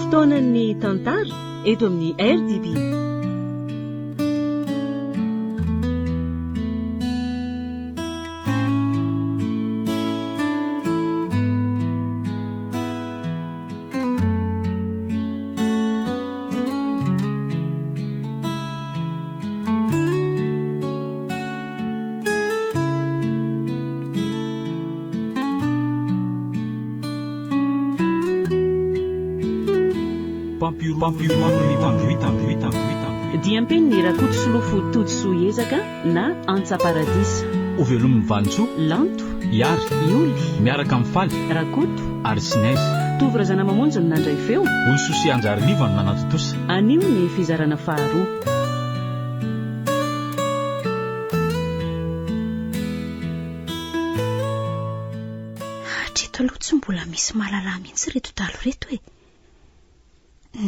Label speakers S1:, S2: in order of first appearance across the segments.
S1: fotoanan'ny tantara eto amin'ny RDB. Diampeny ny rakoto solofo tojosoa ezaka na antsa paradisa.
S2: Ovelomy vanitsoa,
S1: lanto,
S2: iary,
S1: ioly,
S2: miaraka amin'ny faly,
S1: rakoto,
S2: ary sinaizy.
S1: Tovorazana mamonjy ny nandray feo.
S2: Olososi anjaraniva no nanatotosa.
S1: Anio ny fizarana faharoa.
S3: Hatreto aloha tsy mbola misy mahalala mihitsy reto dalo reto e.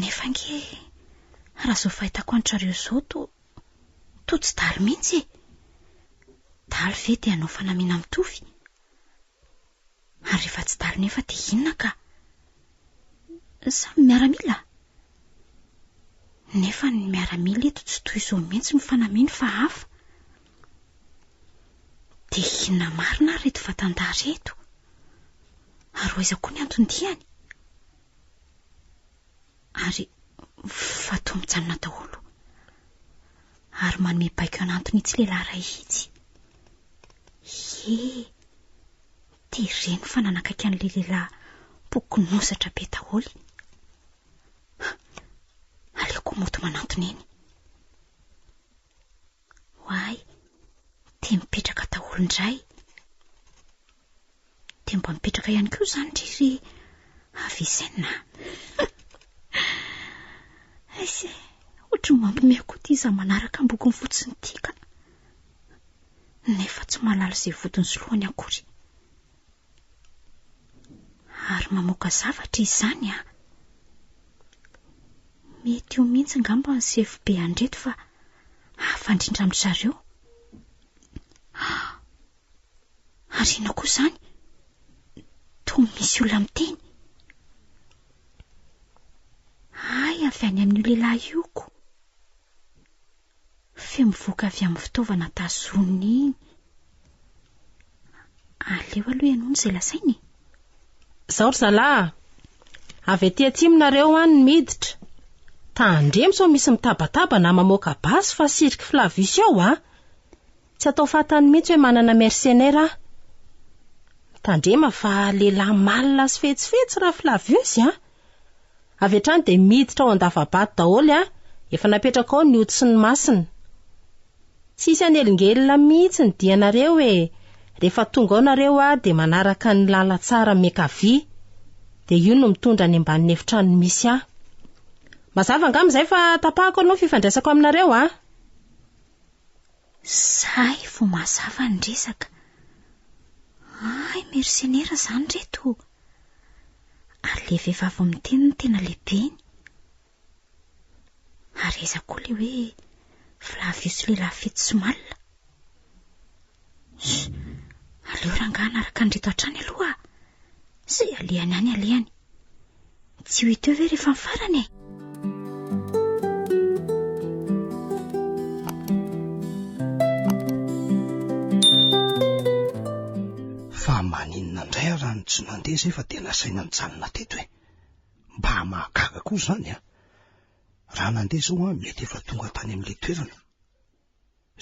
S3: Nefa nge raha zao fahitako antrareo zao to tsy dalo mihitsy e. Dalo ve dia anao fanamina mitovy? Ary rehefa tsy dalo nefa dia inona ka? Samy miaramila. Nefa ny miaramila eto tsy toy izao mihitsy ny fanaminy fa hafa. Dia inona marina reto vatandà reto? Ary hoaiza koa ny antondiany? Ary vato mijanona daholo. Ary manome baiko anantony itsy lehilahy iray itsy. Dia ireny fa nanakaiky an'ilay lehilahy bokonosatra be daholo. Aleoko moto manantony eny. Hoay, dia mipetraka daholo indray. Dia mba mipetraka ihany koa izany ry avisaina. Ohatry mampimehy koa ity iza manaraka ny bokony fotsiny ity ka. Nefa tsy malala izay vodiny soloany akory. Ary mamoaka zavatra izany a. Mety io mihitsy ngamba ny sefo be andreto fa hafa indrindra amin'ny zareo. Ary ina koa izany? Toa misy olona miteny. Ay, avy any amin'io lehilahy io ko. Fe mivoaka avy amin'ny fitaovana tazoniny iny. Aleo aloha ianao izay lasainy.
S4: Zaho ry zalahy, avy etỳ atsimon-nareo any ny miditra. Tandremo sao misy mitabataba na mamoaka basy fa siriky Flavius ao a. Tsy atao fatany mihitsy hoe manana mercenaire a. Tandrema fa lehilahy malina sy fetsifetsy raha Flavius a. Avy hatrany dia miditra ao andava-bato daholo a. Efa napetraka ao ny ody sy ny masina. Tsisy anelingelina mihitsy ny dianareo e. Rehefa tonga ao nareo a dia manaraka ny lala tsara miankavia. Dia io no mitondra any ambanin'ny efitrano misy a. Mazava angamizay fa tapahako anao fifandraisako aminareo a.
S3: Zay vo mazava ny resaka. Ay, mercenaire zany reto. Ary le vehivavy miteny ny tena lehibeny. Ary eza koa le hoe Flavius lehilahy fetsy sy malina. Aleo rangaha naraka ny reto hatrany aloha. Zay alehany any alehany. Tsy ho hita eo ve rehefa mifarany e?
S5: Fa maninona indray raha ny tsy nandeha zay fa tena saina mijanona teto e. Mba mahagaga koa zany a. Raha nandeha zao a mety efa tonga tany amin'ilay toerana.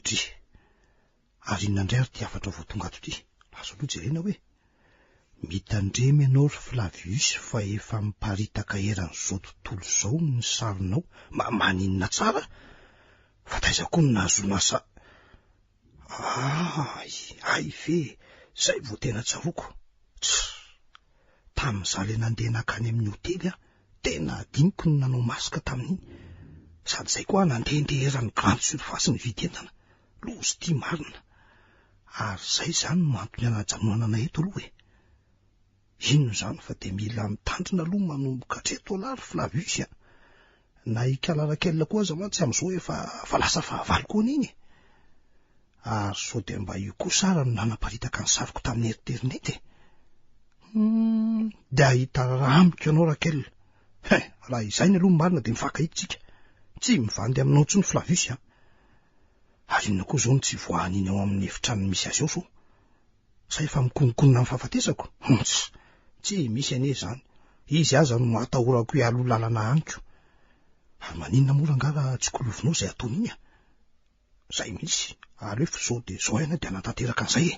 S5: Dry, ary inandray ary ty afatra vao tonga ato ty. Azo aloha jerena hoe mitandremy ianao ry Flavius fa efa miparitaka eran'izao tontolo izao ny sarinao. Maninona tsara? Fa taiza koa ny nahazoana sa. Ay ve, zay vao tena tsaroko. Tamin'izaho le nandeha nakany amin'ny hotely a, tena adiniko ny nanao masika tamin'iny. Sady zay koa nandehandeha eran'ny grande surface ny vidy entana. Lozy ty marina. Ary zay zany no antony anajanonana eto aloha e. Inona zany fa dia mila mitandrina aloha manomboka hatreto alary Flavius a. Na ikalarak'elina koa aza mantsy amin'izao efa lasa fahavalo koa n'iny. Ary sao dia mba io koa sara no nanaparitaka ny sariko tamin'ny eriterinety e. Dia ahita raha amiko ianao Rakel. Raha izay ny aloha marina dia mifankahitsika, tsy mivandy aminao tsy ny Flavius ary inona koa zao ny tsy voahany iny ao amin'ny efitrano misy azy ao so. Sa efa mikononkonona amin'ny fahafatesako? Tsy misy ane zany. Izy aza no atahorako hoe aloha lalana aniko. Ary maninona mora angala tsy kolovinao izay ataony iny Zay misy. Ary hoe zao dia zao iana dia anatanteraka an'izay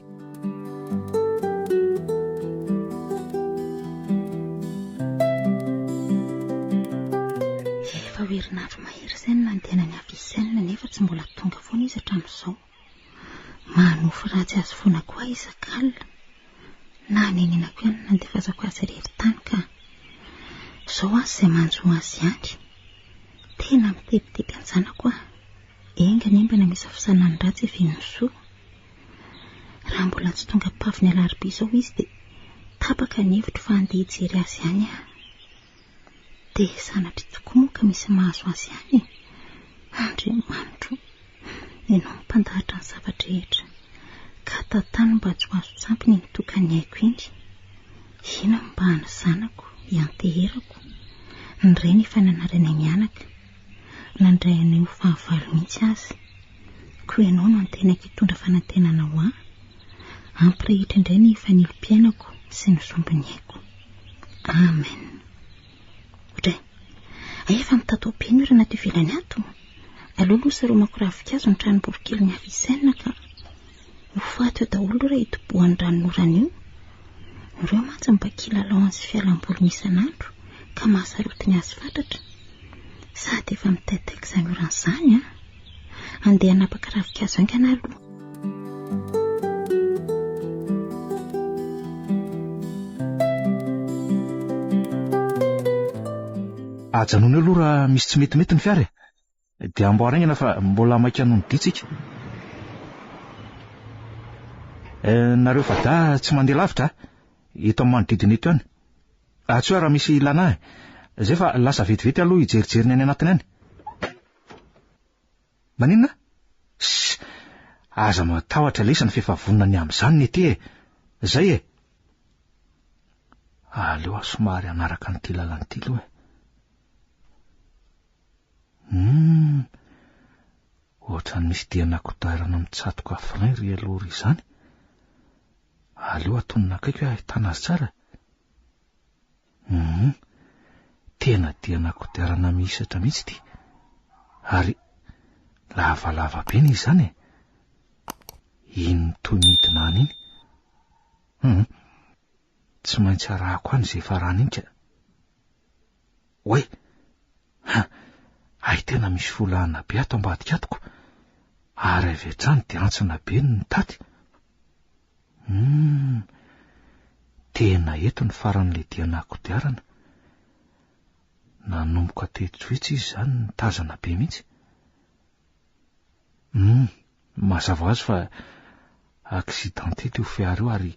S3: Efa herinandro mahery izay no nandehana ny Avicenna nefa tsy mbola tonga foana izy hatramin'izao. Manofy ratsy azy foana koa isan-kalina. Na nenenako ihany nandefasako azy rehery-tany ka zao azy izay manjo azy ihany. Tena mitebiteby anjanako enga nembana misy fisanany ratsy evin'nysoa. Raha mbola tsy tonga pavy ny alarobia izao izy dia tapaka ny hevitro fa andeha hijery azy ihany dia sanatry tokoa moa ka misy mahazo azy ihany. Andriamanitro, ianao mmpandahatra ny zavatra rehetra ka tantany mba tsy ho azo tsampiny ny tokany haiko iny. Ina mba hany zanako hianteherako ny ray ny fananarana mianaka nandray an'io fahavalo mihitsy azy. Koa ianao no antenako hitondra fanantenana ho ampirehitra indray ny fanilo-piainako sy ny zombiny haiko. Amen. Odray, efa mitatoam-peno io rana ivelany ato. Alolosa ro makoravikazo ny tranom-borokely ny Avicenna ka ho faty eo daholo raha hitobohan'ny ranonorana io. Ireo mantsy mba kilalao sy fialam-boly isan'andro ka mahasarotiny azy fatratra. Sady efa mitaitaika izany oran'izany andeha hanapaka ravikazo aingana aloha.
S6: Ajanony aloha raha misy tsy metimety ny fiara dia amboaraingana fa mbola maika noho ny ditsika. Nareo fa da tsy mandeha lavitra eto amin'ny manodidina eto ihany. Tsy hoe raha misy lanahy zay fa lasa vetivety aloha hijerijery ny any anatiny any. Maninona? Aza matahotra lesa ny fefavonina ny amin'izany ny ety zay aleo somary anaraka nyty lalanyty aloha. Ohatrany misy diana-kodarana mitsatoka frein ry aloha ry izany. Aleo atonina akaiky hoe ahitana azy tsara. Tena diana-kodarana mihisatra mihitsy ty. Ary lavalava be ny izany iny toy midina any iny. Tsy maintsy arahako any izay farany iny ka. Oe, ay tena misy volana be ato ambadika atoko ary avy hatrany dia antsina be ny tady. Tena eto ny faran'ilay diana-kodiarana. Nanomboka tetroetsy izy izany ny tazana be mihitsy. Mazava azy fa aksidenty io fiara io ary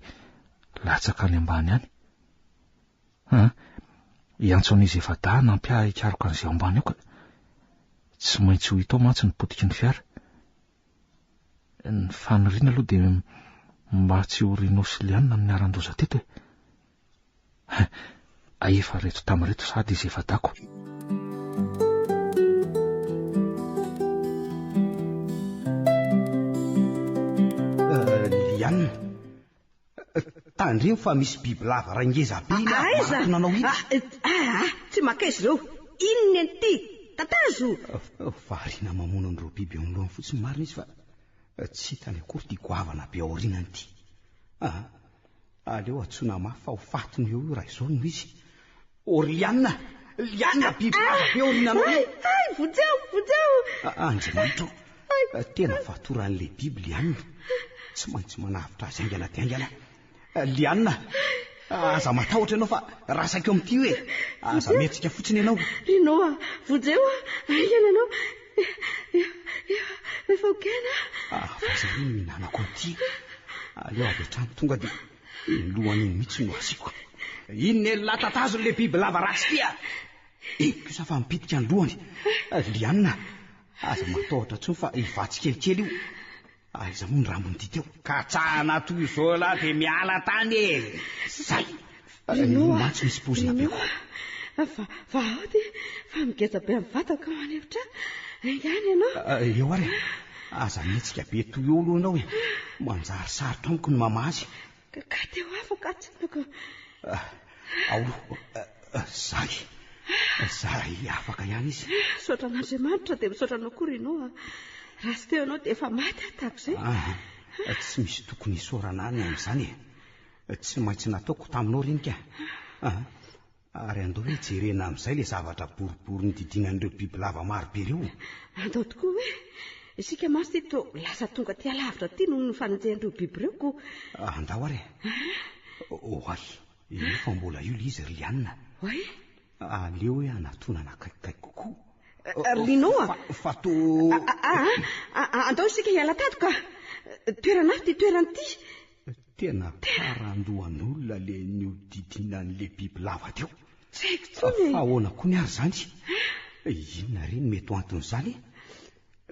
S6: latsaka any ambany any. Iantson'izy efa da nampiahikaroko an'izay ambany eo ka tsy maintsy ho hitao mantsy ny potiky ny fiara. Ny faniriana aloha dia mba tsy ho rinosilianina amin'ny aran-doza teto efa reto tamireto sady izy efa dako.
S5: Lianina, tandremo fa misy biby lava rangeza be nanao iny.
S7: Tsy makaizy ireo. Inona ny ty? Tatazo.
S5: Variana mamono an'ireo biby eo amin'ny fotsiny marina izy fa tsy hitany akory ty goavana be aorinany ty. Aleo atsona mafy fa ho fatiny eo io raha izao no izy. Lianina, biby lava be aorinanao.
S7: Vojeo.
S5: Andriamanitro, tena fatoran'ilay biby Lianina. Tsy maintsy manavitra azy aingana. Lianina, aza matahotra ianao fa rasaka eo amin'ity hoe. Aza metsika fotsiny ianao.
S7: Ianao Vojeo, iananao. Efa okena.
S5: Vaza iny mihinanako amin'ity. Aleo avy hatrany tonga dia lohan'iny mihitsy no asiko. Inona ny latatazo le biby lava ratsy ty kosa fa mipitika ny lohany. Lianina, aza matahotra tsony fa ivatsy kelikely io. Aiza moa ny rambony ty teo ka tsahana toy izao lahy dia miala tany Zay ino mantsy misy pozina be ko.
S7: Vaody fa migeza be amin'ny vatako manevitra ingany ianao.
S5: Eo ary aza mihetsika be toy olo ianao e, manjary sarotra amiko ny mama azy.
S7: Ka teo afaka tsinoko.
S5: Ao zahay afaka ihany izy.
S7: Misaotra an'Andriamanitra dia misaotra anao koa Rinao. Raha sy teo ianao dia efa maty tahaka izay.
S5: Tsy misy tokony hisaorana any amin'izany e, tsy maintsy nataoko taminao renika. Ary andao hoe jerena amin'izay le zavatra boribory nodidinan'ireo biby lava maro be ireo.
S7: Andao tokoa hoe isika masy ty to lasa tonga ty alavitra ty noho ny fanenjehan'ireo biby ireo ko.
S5: Andao ary oay efa mbola io le izy Rianina.
S7: Oay
S5: aleo hoe anatonana kaikaiky kokoa.
S7: Rinao
S5: fa to
S7: andao isika hiala tato ka toerana ty toerana ty.
S5: Tena parandoan'olona le niodidinan'le biby lava teo.
S7: Tsy haiko tsony.
S5: Fa ahoana koa ny ary zany? Inona reny mety ho anton'izany?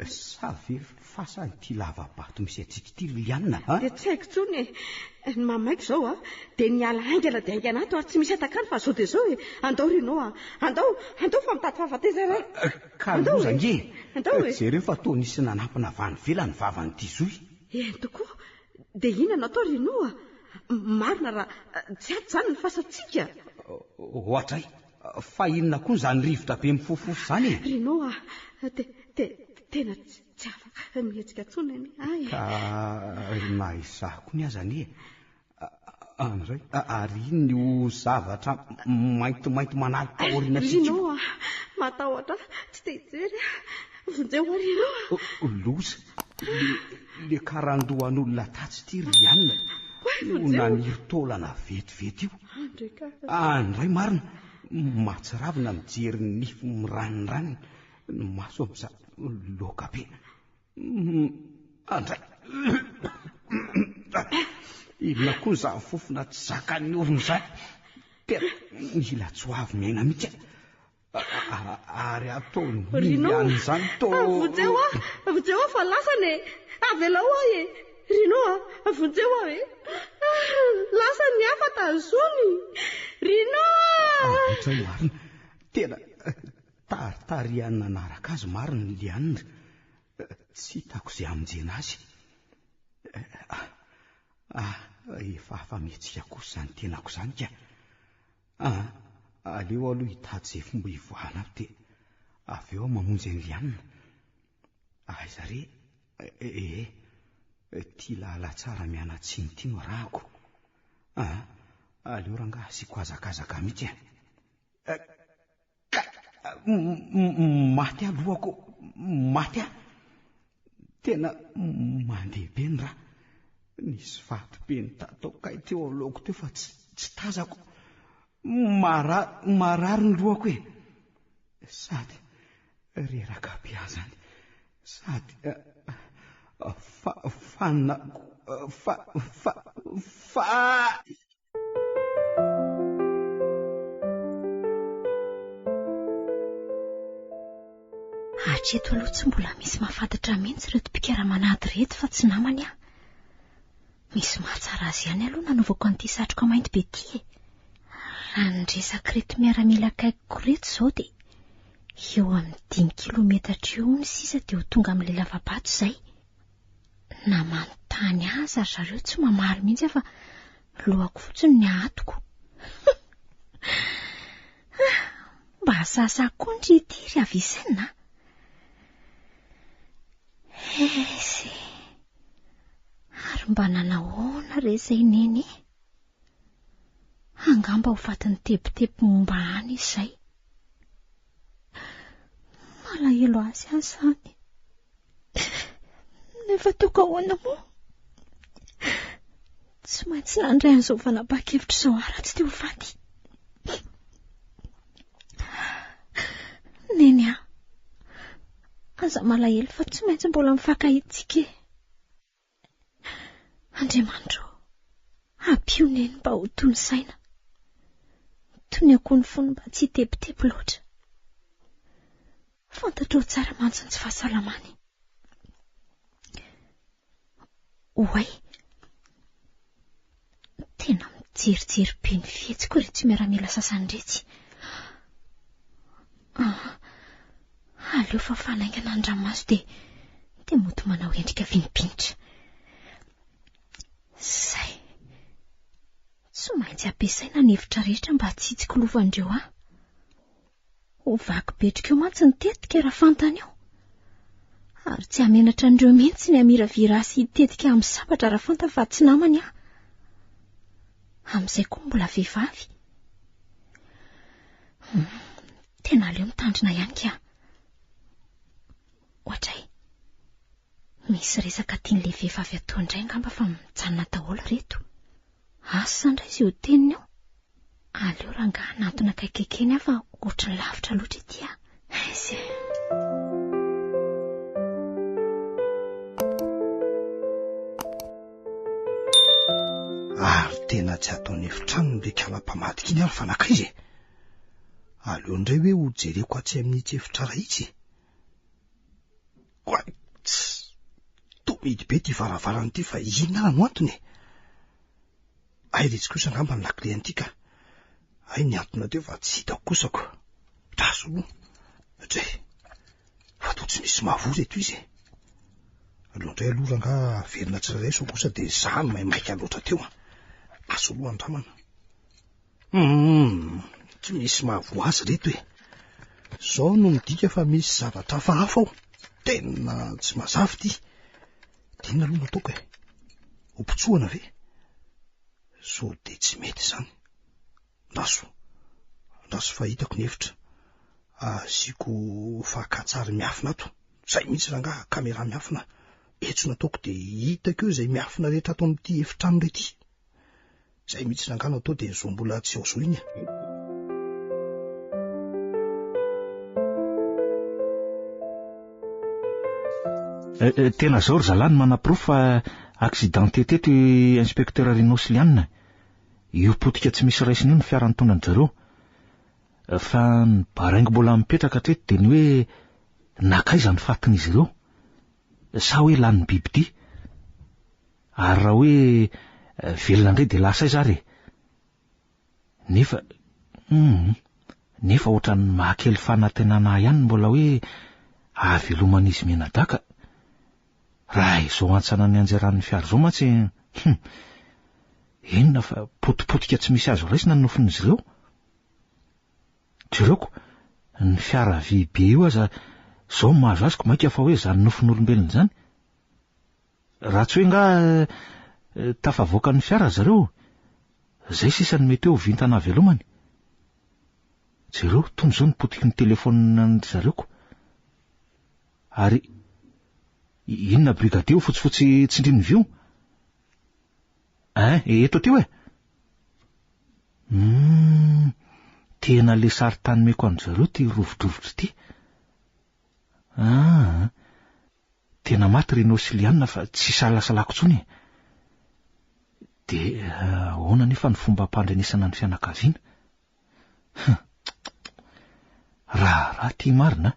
S5: Sa ve fasany ty lavabato misy atsika ty Rianina?
S7: Dia tsy haiko tsony. Ny mamaiko zao dia niala aingana dia aingana ato ary tsy misy atakany fa zao dia zao e. Andao Rinao andao fa mitady fahafatezana.
S5: Kaloza nge.
S7: Andao e.
S5: Jereo fa to nisy nanampina avany velany vavany ty zoy.
S7: Tokoa. Dia inona natao Rinao? Marina raha tsy ato zany ny fasatsika.
S5: Ohatray, fa inona koa zany rivotra be mifofofo zany e?
S7: Rinao tena tsy afaka mihetsika tsony any.
S5: Ka na izahako ny azany e. Andray ary ino zavatra maintimainty manalika taorina tsika.
S7: Rinao matahotra tsy tejery. Vonjeo Rinao.
S5: Loza le karandoan'olona tatsy ty Rianina io naniritaolana vetivety io. Andray marina mahatsiravina mijery ny nify miranirany ny maso amin'za loka be. Andray inona koa za fofona tsy zakany orony zany. Tena mila tsoavy miaina mihitsy ary ataony ihany zany to.
S7: Vonjeo fa lasany avela ho e. Rinao vonjeo e. Lasany hafa tazony. Rinao
S5: Andray marina tena taritarianina naraka azy marina ny Lianina. Tsy hitako izay aminjena azy. Efa afa-mihetsika kosa zany tenako zany ka. Aleo aloha hitady izay fomba hivoahana dia avy eo mamonjy ny Lianina. Aiza re ty lala tsara miana tsiny ty no rahako. Aleo rangaha asiako azakazaka mihitsy maty alohako, maty tena mandeha be ny raha. Nisy vato be ny tatao-kay teo alohako teo fa tsy tazako. Marary ny lohako e. Sady reraka be azany, sady
S3: Hatreto aloha tsy mbola misy mahafantatra mihitsy reto mpikara-manady reto fa tsy namany aho. Misy mahatsara azy ihany aloha nanaovako an'ity satroka mainty be ty e. Raha nyresaka reto miaramila akaikiko reto izao dia eo amin'ny 5 kilometatra eo ny sisa dia ho tonga amin'ilay lavabato izay. Na manontany azy ary zareo tsy mamaly mihitsy fa lohako fotsiny ny ahatoko. Mba hasasako ndry ity ry avisaina. Ary mba nanahoana re izay neny? Angamba ho fatiny tepitepy momba any izay. Malahelo azy aho izany. Nefa toko ahoana moa? Tsy maintsy nandray an'izao fanapa-kevitra izao ara tsy teo faty. Neny aho. Aza malahelo fa tsy maintsy mbola mifankahitsika e. Andriamanitro, ampio neny mba ho toy ny saina. Tony akoho ny fony mba tsy hitepitepy loatra. Fantatrao tsara mantsy ny tsy fahasalamany. Oay, tena mijerijery be ny fihetsiko reto tsy miaramila sasany retsy. aleo fa fanaingana andramaso dia moto manao endrika vinipinitra. Zay. Tsy maintsy ampiasaina ny hevitra rehetra mba hatsitsiko lovandreo aho. Ho vaky betrika eo mantsy ny tetika raha fantany eo. Ary tsy hamenatra an'ireo mihitsy ny amiravirà sy tetika amin'ny sabatra raha fanta fa tsy namany aho. Amin'izay koa mbola vehivavy. Tena aleo mitandrina ihany ka. Ohatray. Misy resaka tian'ilay vehivavy atao indray ngamba fa mijanona daholo reto. Asa indray izy io teniny eo. Aleo ranga anatona kaikakeny aho fa ohatrany lavitra loatra ity aho. Izay.
S5: Ary tena tsy ataony efitrano le kala-pamadika iny ary fanakaizy. Aleo indray hoe ho jereko atsy amin'ity efitra raitsy. Koa tomidy be ty varavarana fa inona no antony? Ay retsy kosa ngamba ny lakile an'ity ka. Ay niantona teo fa tsy hitako kosako. Raso aloha. Zay. Fa toa tsy misy mavory eto izy. Aleo indray aloha ranga verina tsirairay so kosa dia zany maimaika loatra teo. Aso aloha andramana. Tsy misy mavo azy reto e. Zao no midika fa misy zavatra hafa ao. Tena tsy mazava ty. Dina aloha nataoko e. Opotsoana ve? So de tsy mety zany. Naso fahitako ny hevitra. Asiako fakatsary miafina ato. Zay mihitsy ranga kamera miafina. Etso nataoko de hitako eo izay miafina rehetra ato amin'ity efitrano rety. Zay mihitsy ranga natao de zo mbola tsy ao zo iny.
S6: Tena zao ry zalany manam-pirofo fa accidenté teto inspecteur Rinosilianina. Io potika tsy misy raisiny io ny fiarantonany zareo. Fa ny baraingo mbola mipetraka treto dia ny hoe nakaiza ny fatin'izy ireo. Sa hoe lany biby ty. Ary raha hoe velona indray dia lasa izary. Nefa ohatran'ny mahakely fanantenana ihany mbola hoe ahaveloman'izy menadaka. Raha izao antsana ny anjaran'ny fiara izao mantsy enona fa potipotika tsy misy azo raisina ny nofin'izy ireo. Jereko, ny fiara vy be io aza zao mahazo azoko maika fa hoe zany nofin'olombelona zany. Raha tsy hoe nga tafavoaka ny fiara zareo, zay sisany mety eo vintana velomany. Jereo, toy zao ny potiky ny telefona ny zareko. Ary inona brigade fotsifotsy tsindrin'ny vio? Eto ty hoe? Tena le sary tanymeko an'ny zareo ty rovodrovotry ty. Tena maty Rinosilianina fa tsy salasalako tsony. De ahoana nefa ny fomba ampandrenesana ny fianakaviana? Raha ty marina.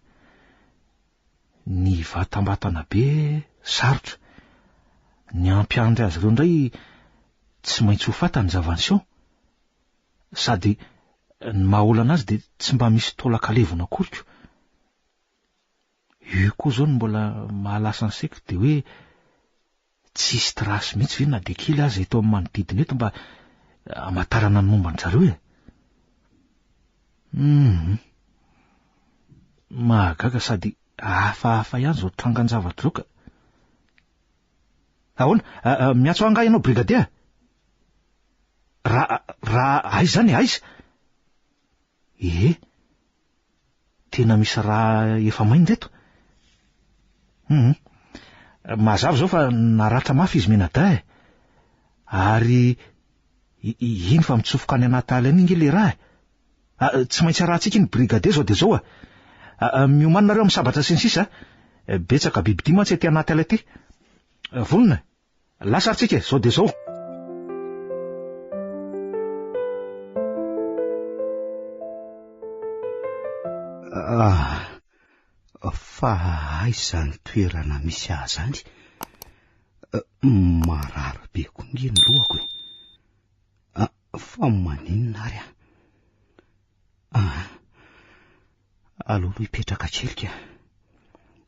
S6: Ny vatambatana be sarotra. Ny ampiandry azy ireo indray tsy maintsy ho fatany zavanseho. Sady ny mahaolana azy dia tsy mba misy taolan-kalevona koriko. Io koa zao ny mbola mahalasa ny saiko dia hoe tsisy trasy mihitsy ve na dia kely azy eto amin'ny manodidina eto mba amatarana ny momba an-jareo e. Mahagaga sady hafahafa ihany zao trangan-javatra zao ka. Ahoana, miantso angahy ianao brigadia? Raha aiza zany aiza? Tena misy raha efa mainy reto. Mazava zao fa naratra mafy izy menada e. Ary iny fa mitsofoka any anaty ala iny le raha. Tsy maintsy rahantsika iny brigade zao de zao miomanina reo amin'ny sabatra sy ny sisa. Betsaka biby ty mantsy ety anaty ala ty. Vonona, lasaritsika zao de zao.
S5: Fa aiza ny toerana misy azy any? Marary be konge ny lohako e. Fa maninona ary aho? Alolo hipetraka kelika.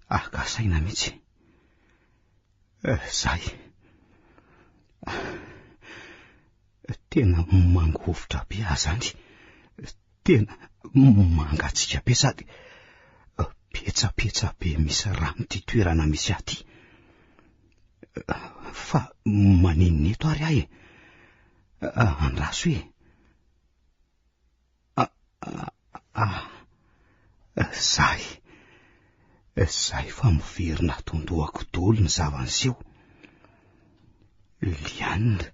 S5: Gasaina mihitsy. Zay. Tena mangovotra be azany. Tena mangatsika be sady petsapetsa be misy rano ty toerana misy aty. Fa maninona eto ary ahy andraso hoe Zay fa miverina tondohako dolo ny zavanseho. Lianina,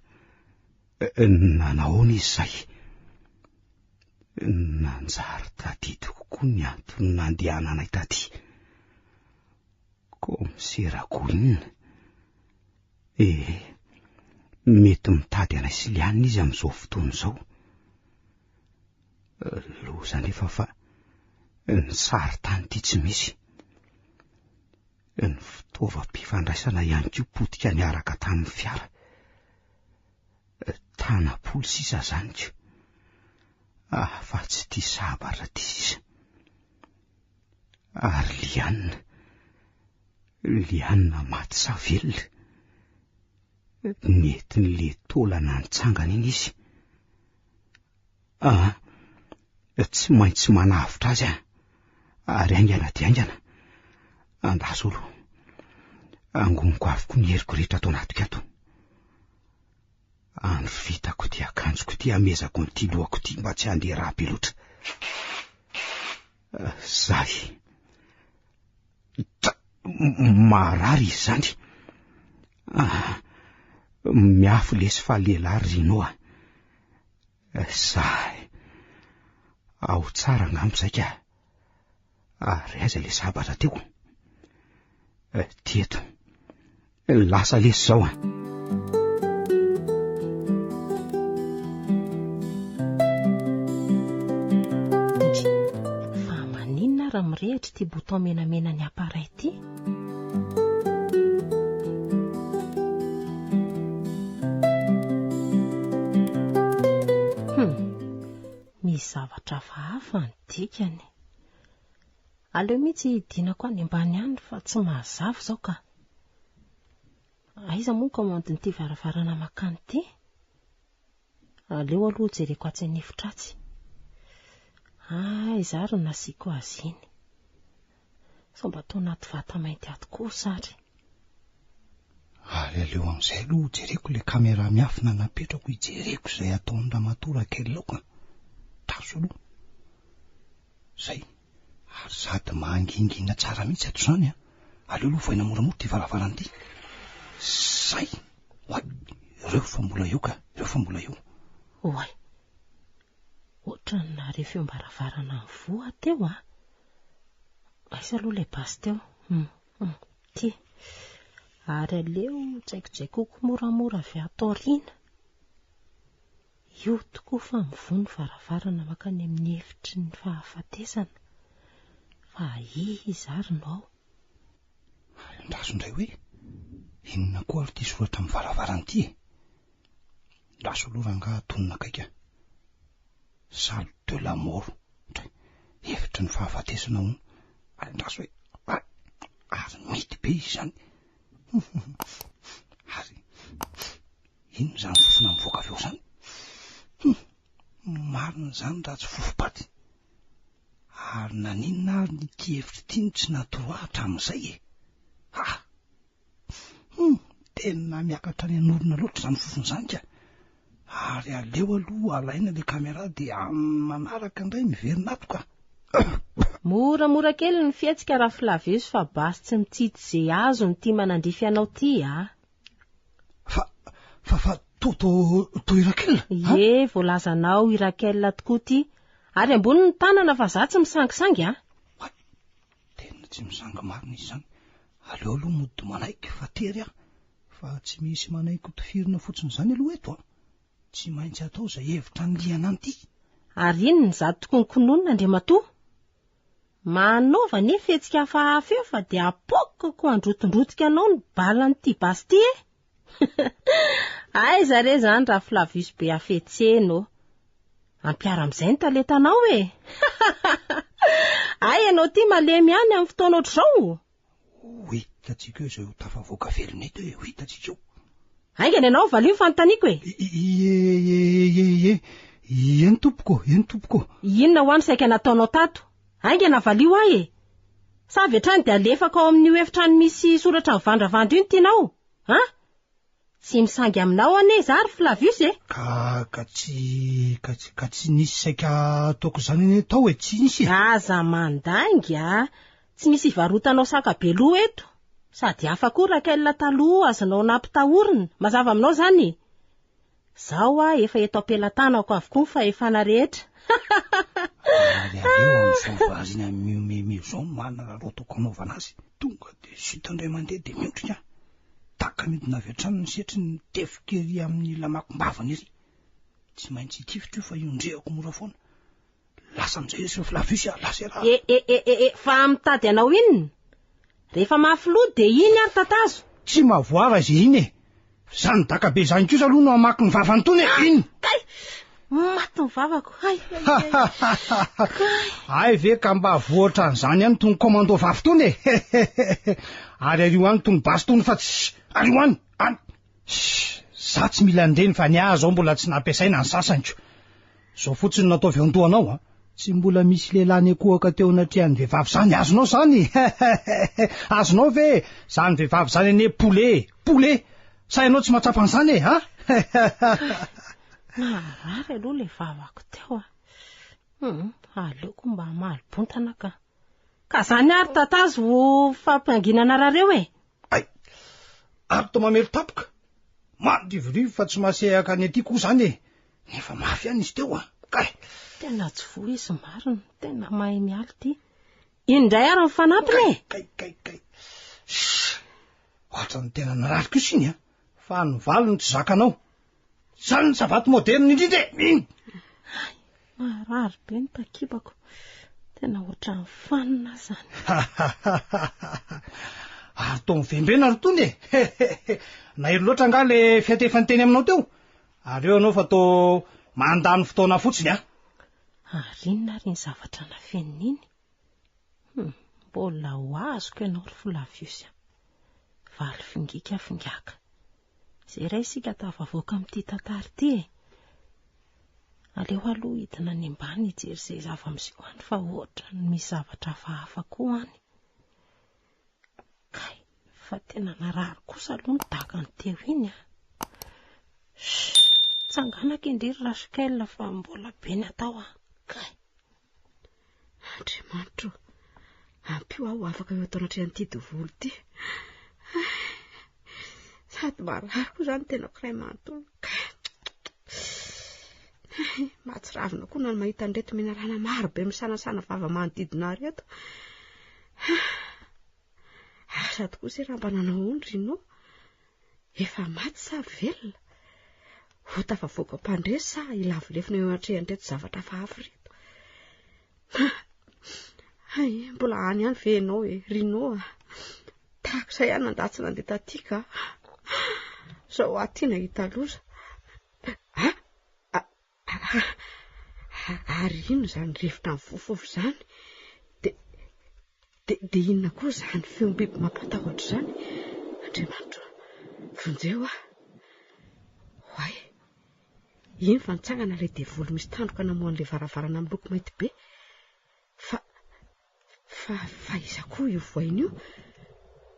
S5: nanaona izy zay. Nanjary tadidi kokoa ny antony nandehananay taty. Komisera Goinina. Mety mitady anay sy Lianina izy amin'izao fotoana izao. Loza nefa fa ny saritany ty tsy misy. Ny fitaovam-pifandraisana ihany koa potika niaraka tamin'ny fiara. Tanapoly sisa zany ko. Fa tsy tia sabatra ty sisa. Ary Lianina maty savelona. Nentin'le taolana nitsangana iny izy. Tsy maintsy manavitra azy ary aingana dia aingana. Andaso olo. Angoniko avoko ny heriko rehetra ato anatiko ato. Any vitako ty akanjoko ty amezako ny ty lohako ty mba tsy handeha raha be loatra. Zay. Marary izy zany. Miafy lesy fa lehilahy Rinoa. Zay. Ao tsara ngambo zay ka. Ary aiza le sabatra teo. Tieto. Lasa lesy zao
S4: Fa maninona raha mirehitra ty bouton menamena ny appareil ty? Misy zavatra hafa ny dikany. Aleo mihitsy dinako any ambany any fa tsy mahazavo zao ka. Aiza moa komandiny ty varavarana makany ty? Aleo aloha jereko atsy ny efitratsy. Izary no nasiako azy iny. Sao mba tao anaty vata mainty ato kosa ary.
S5: Aleo amin'izay aloha jereko le kamera miafina napetrako ijereko izay ataon'ny Ramatora kely laoka. Taso aloha. Zay. Ary sady mangingina tsara mihitsy ato zany Aleo aloha voina moramora ty varavarana ty. Zay. Ireo fa mbola eo ka. Ireo fa mbola eo.
S4: Oay. Oatra nareo fiom-baravarana ny voa teo Aiza aloha le basy teo. Ty. Ary aleo tsaiko moramora avy ato aoriana. Io tokoa fa mivony varavarana makany amin'ny efitry ny fahafatesana. Fa izary no ao.
S5: Andraso indray hoe inona koa ary ty soratra amin'ny varavarana ty Andraso aloha ranga tonina kaika. Salle de la mort. Efitry ny fahafatesana hono. Andraso hoe ary mety be izy zany. Ary inona zany fofona mivoaka avy eo zany. Marina zany raha tsy fofopaty. Ary naninona ary ny ty hevitra ty no tsy natoroahatra amin'izay tena miakatra ny anorina loatra zany fofona zany ka. Ary aleo aloha alaina le kamera dia manaraka indray miverina ato ka.
S4: Moramora kely ny fihetsika raha Flavius fa basy tsy mitsity izay azo ny ty manandrify anao ty
S5: Fa to Irakel.
S4: Voalazanao Irakel tokoa ty. Ary ambony ny tanana fa za tsy misangisangy
S5: Tena tsy misangy marina izy zany. Aleo aloha mody manaiky fa tery fa tsy misy manaiky tifirina fotsiny zany aloha eto Tsy maintsy atao izay hevitra ny liana anty.
S4: Ary iny ny zato tokony kononina Andriamatoa. Manova ny fihetsika hafahafa eo fa dia apokako androtondrotika anao ny balany ty basy ty Aiza re zany raha Flavius be afetseno. Ampiara amin'izay ny talentanao Ay ianao ty malemy ihany amin'ny fotoana ohatr'izao.
S5: ho hitatsika eo izay ho tafavoaka velona eto hoe ho hitatsika eo.
S4: Aingana ianao valy io fanontaniako e.
S5: Eny tompoko.
S4: Inona ho any saika nataonao tato? Aingana valy io ahy e. Sa avy hatrany dia alefaka ao amin'ny efitrano misy soratra mivandravandra io ny tianao? Ha? Tsy misangy aminao ane zary Flavius e.
S5: Ka tsy nisy saika ataoko izany eny tao e, tsy nisy e.
S4: Aza mandaingy a. Tsy misy ivarotanao sakabeloha eto. Sady hafa koa Rakelina taloha azonao nampitahorina. Mazava aminao zany. Zao a efa eto ampelantanako avokoa ny fahefana rehetra.
S5: Aleo amin'izao vazina mio manana raha ataoko anaovana azy. Tonga dia sita indray mandeha dia mihotrika. Taka midina avy hatrany ny setry ny tefokery amin'ny lamakom-bavana izy. Tsy maintsy hitifitra io fa iondrehako mora foana. Lasa amin'izay izy Flavius lasa raha.
S4: Fa mitady anao inona? Rehefa mafiloha dia iny ary tatazo.
S5: Tsy mavoara izy iny e. Zany daka be zany kosa aloha no amaky ny vavany tony e. Iny.
S4: Maty ny vavako.
S5: Ay ve ka mba voatra an'izany ihany tony commando vavy tony e. Ary ario any tony basy tony fa tsy ario any. Za tsy mila andreny fa ny azo mbola tsy nampiasaina ny sasanyko. Zao fotsiny nataovy andohanao a. Tsy mbola misy lehilahy nekoaka teo anatrehan'ny vehivavy zany azonao zany. Azonao ve zany vehivavy zany ane poulet. Sa ianao tsy mahatsapa an'izany e, ha?
S4: Narary aloha le vavako teo a. Aleoko mba malibontana ka. Ka zany ary tatazo fampianginana rareo e.
S5: Ay, ary to mamelo tapoka. Mandivorivo fa tsy masehaka any aty koa zany e. Nefa mafy any izy teo a. Kay.
S4: Tena tsy vo izy marina, tena mahay mialy ty. Indray ary mifanampiny e.
S5: Kay. Ohatra ny tena narariko io siny a. Fa ny valony tsy zakanao. Zany ny savaty moderna indrindra e.
S4: Marary be ny takibako. Tena ohatra ny fanina zany.
S5: Ary to mivembrena ry tony e. Nahery loatra nga le fiatefany teny aminao teo. Ary eo anao fa to mandany fotoana fotsiny a.
S4: Inona ary ny zavatra nafenina iny? Mbola ho azoko ianao ry Flavius. Valy fingaka. Zay ray isika tafavoaka amin'ity tantara ity e. Aleo aloha hidina any ambany hijery izay zava-miseho any fa ohatra ny misy zavatra hafahafa koa any. Kay, fa tena narary kosa aloha ny daka ny teo iny a. Tsanganaka indry Rakelina fa mbola be ny atao a. Kay.
S7: Andriamanitro, ampio aho afaka eo atao anatrehan'ity dovolo ity. Sady marary koa zany tena kiray manontolo. Mahatsiravina koa no mahita an'ireto menarana maro be misanasana vava manodidina reto. Sady kosa raha mba nanao ondry no efa maty sa velona. Ho tafavoaka mpandresy sa ilavolefina eo anatrehan'ireto zavatra hafahafa reto. Mbola any any ve ianao e, Rino a. Takizay ihany nandatsy nandeha tatika. Zao aty nahita loza. Ary ino zany rivotra ny fofofo zany? De inona koa zany feom-biby mampatahotra zany? Andriamanitro, vonjeo a. Hoay, iny fa nitsangana ilay devolo misy tandroka namoan'ilay varavarana amin'ny loko mainty be. Fa iza koa io voainy io?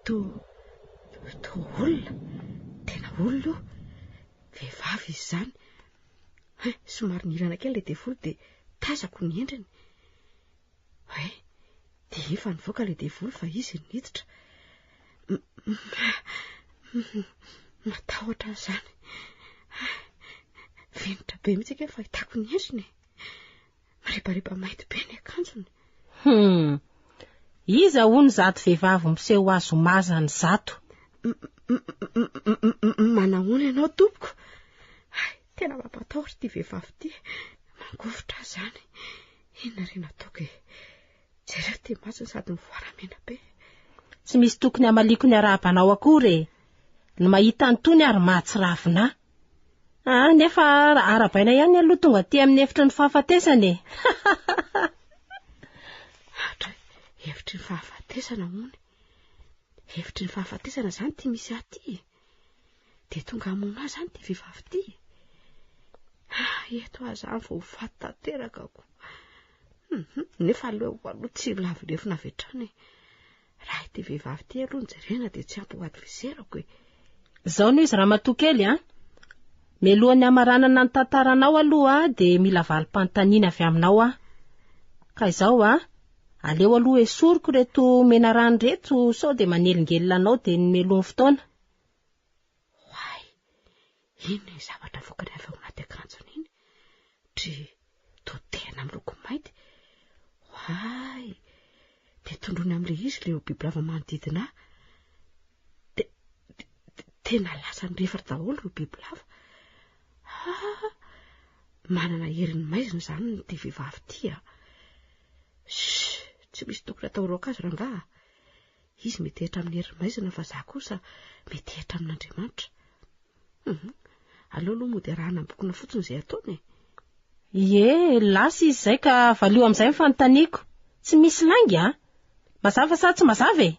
S7: To olona, tena olona io. Vehivavy izy zany. Somary nirana kely ilay devolo dia tazako ny endriny. Dia efa nivoaka ilay devolo fa izy niditra. Matahotra zany. Venitra be mihitsy ake fahitako ny endriny. Marebareba mainty be ny akanjony.
S4: Iza hono zato vehivavy miseho azo mazany zato.
S7: Manahoana ianao tompoko? Tena mampatahotra ity vehivavy ity. Mangovotra zany. Inona ry nataoko e? Jereo ty masina sady mivoaramena be.
S4: Tsy misy tokony hamaliko ny arabanao akory. Ny mahita antony ary mahatsiravina. Nefa arabaina ihany aloha tonga aty amin'ny efitra ny fahafatesana e.
S7: Efitra ny fahafatesana mony. Hevitry ny fahafatesana zany ty misy aty. De tonga amona zany ty vehivavy ty. Eto azany vao faty tanteraka ko. Nefa aloha tsy lavilefina vetrany. Raha ity vehivavy ty aloha nijerena de tsy ampy ho adviserako e.
S4: Zao no izy Ramatokely a. Melohan'ny amaranana ny tantaranao aloha de mila valim-panontaniana avy aminao a. Ka izao a, aleo aloha esoriko reto menarany reto sao de manelingelina anao de ny melohany fotoana.
S7: Hoay, ino ny zavatra vokany avy ao anaty akanjony iny? Dry totena miloko mainty. Hoay, de tondrony amin'ilay izy le biby lava manodidina. Tena lasa ny refatra daholo ro biby lava. Manana herin'ny maizina zany ty vehivavy ty a. Tsy misy tokony atao roka azy rangaha. Izy mety ehitra amin'ny herin'ny maizina fa za kosa mety ehitra amin'Andriamanitra. Aleo aloha moderana ambokona fotsiny izay ataony.
S4: Ie, lasa izy zay ka valio amin'izay mifanontaniako. Tsy misy langy a? Mazava sa tsy mazava e?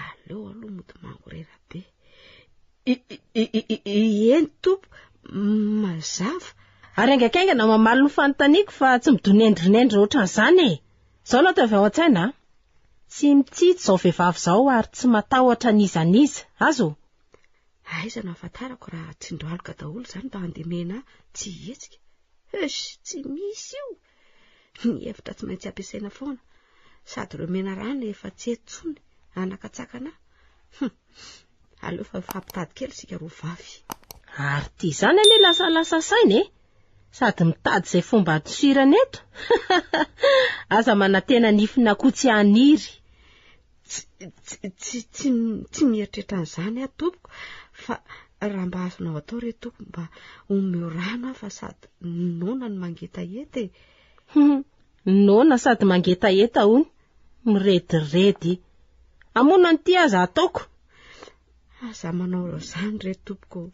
S7: Aleo aloha mody mangorera be. Eny tompo, mazava.
S4: Ary aingaikaingana mamaly ny fanontaniako fa tsy midonendrinendry ohatran'izany e. Zao no atao avy ao an-tsaina a. Tsy mitsitsy zao vehivavy zao ary tsy matahotra nizaniza. Azo?
S7: Aiza no ahafantarako raha tsindroaloka daholo zany mba handemena tsy hetsika. Tsy misy io. Ny hevitra tsy maintsy ampiasaina foana. Sady ireo mena rano efa tsy etsony anakatsakana. Aleo fa fampitady kely sika roa vavy.
S4: Ary ty zany anie lasa saina e. Sady mitady izay fomba atsirana eto. Aza manantena nifina kotsy aniry.
S7: Tsy mieritreritra an'izany a tompoko, fa raha mba azonao atao re tompoko mba omeo rano fa sady nona ny mangetaheta e.
S4: Nona sady mangetaheta hony. Mirediredy. Amona ny ty aza ataoko.
S7: Aza manao zany re tompoko.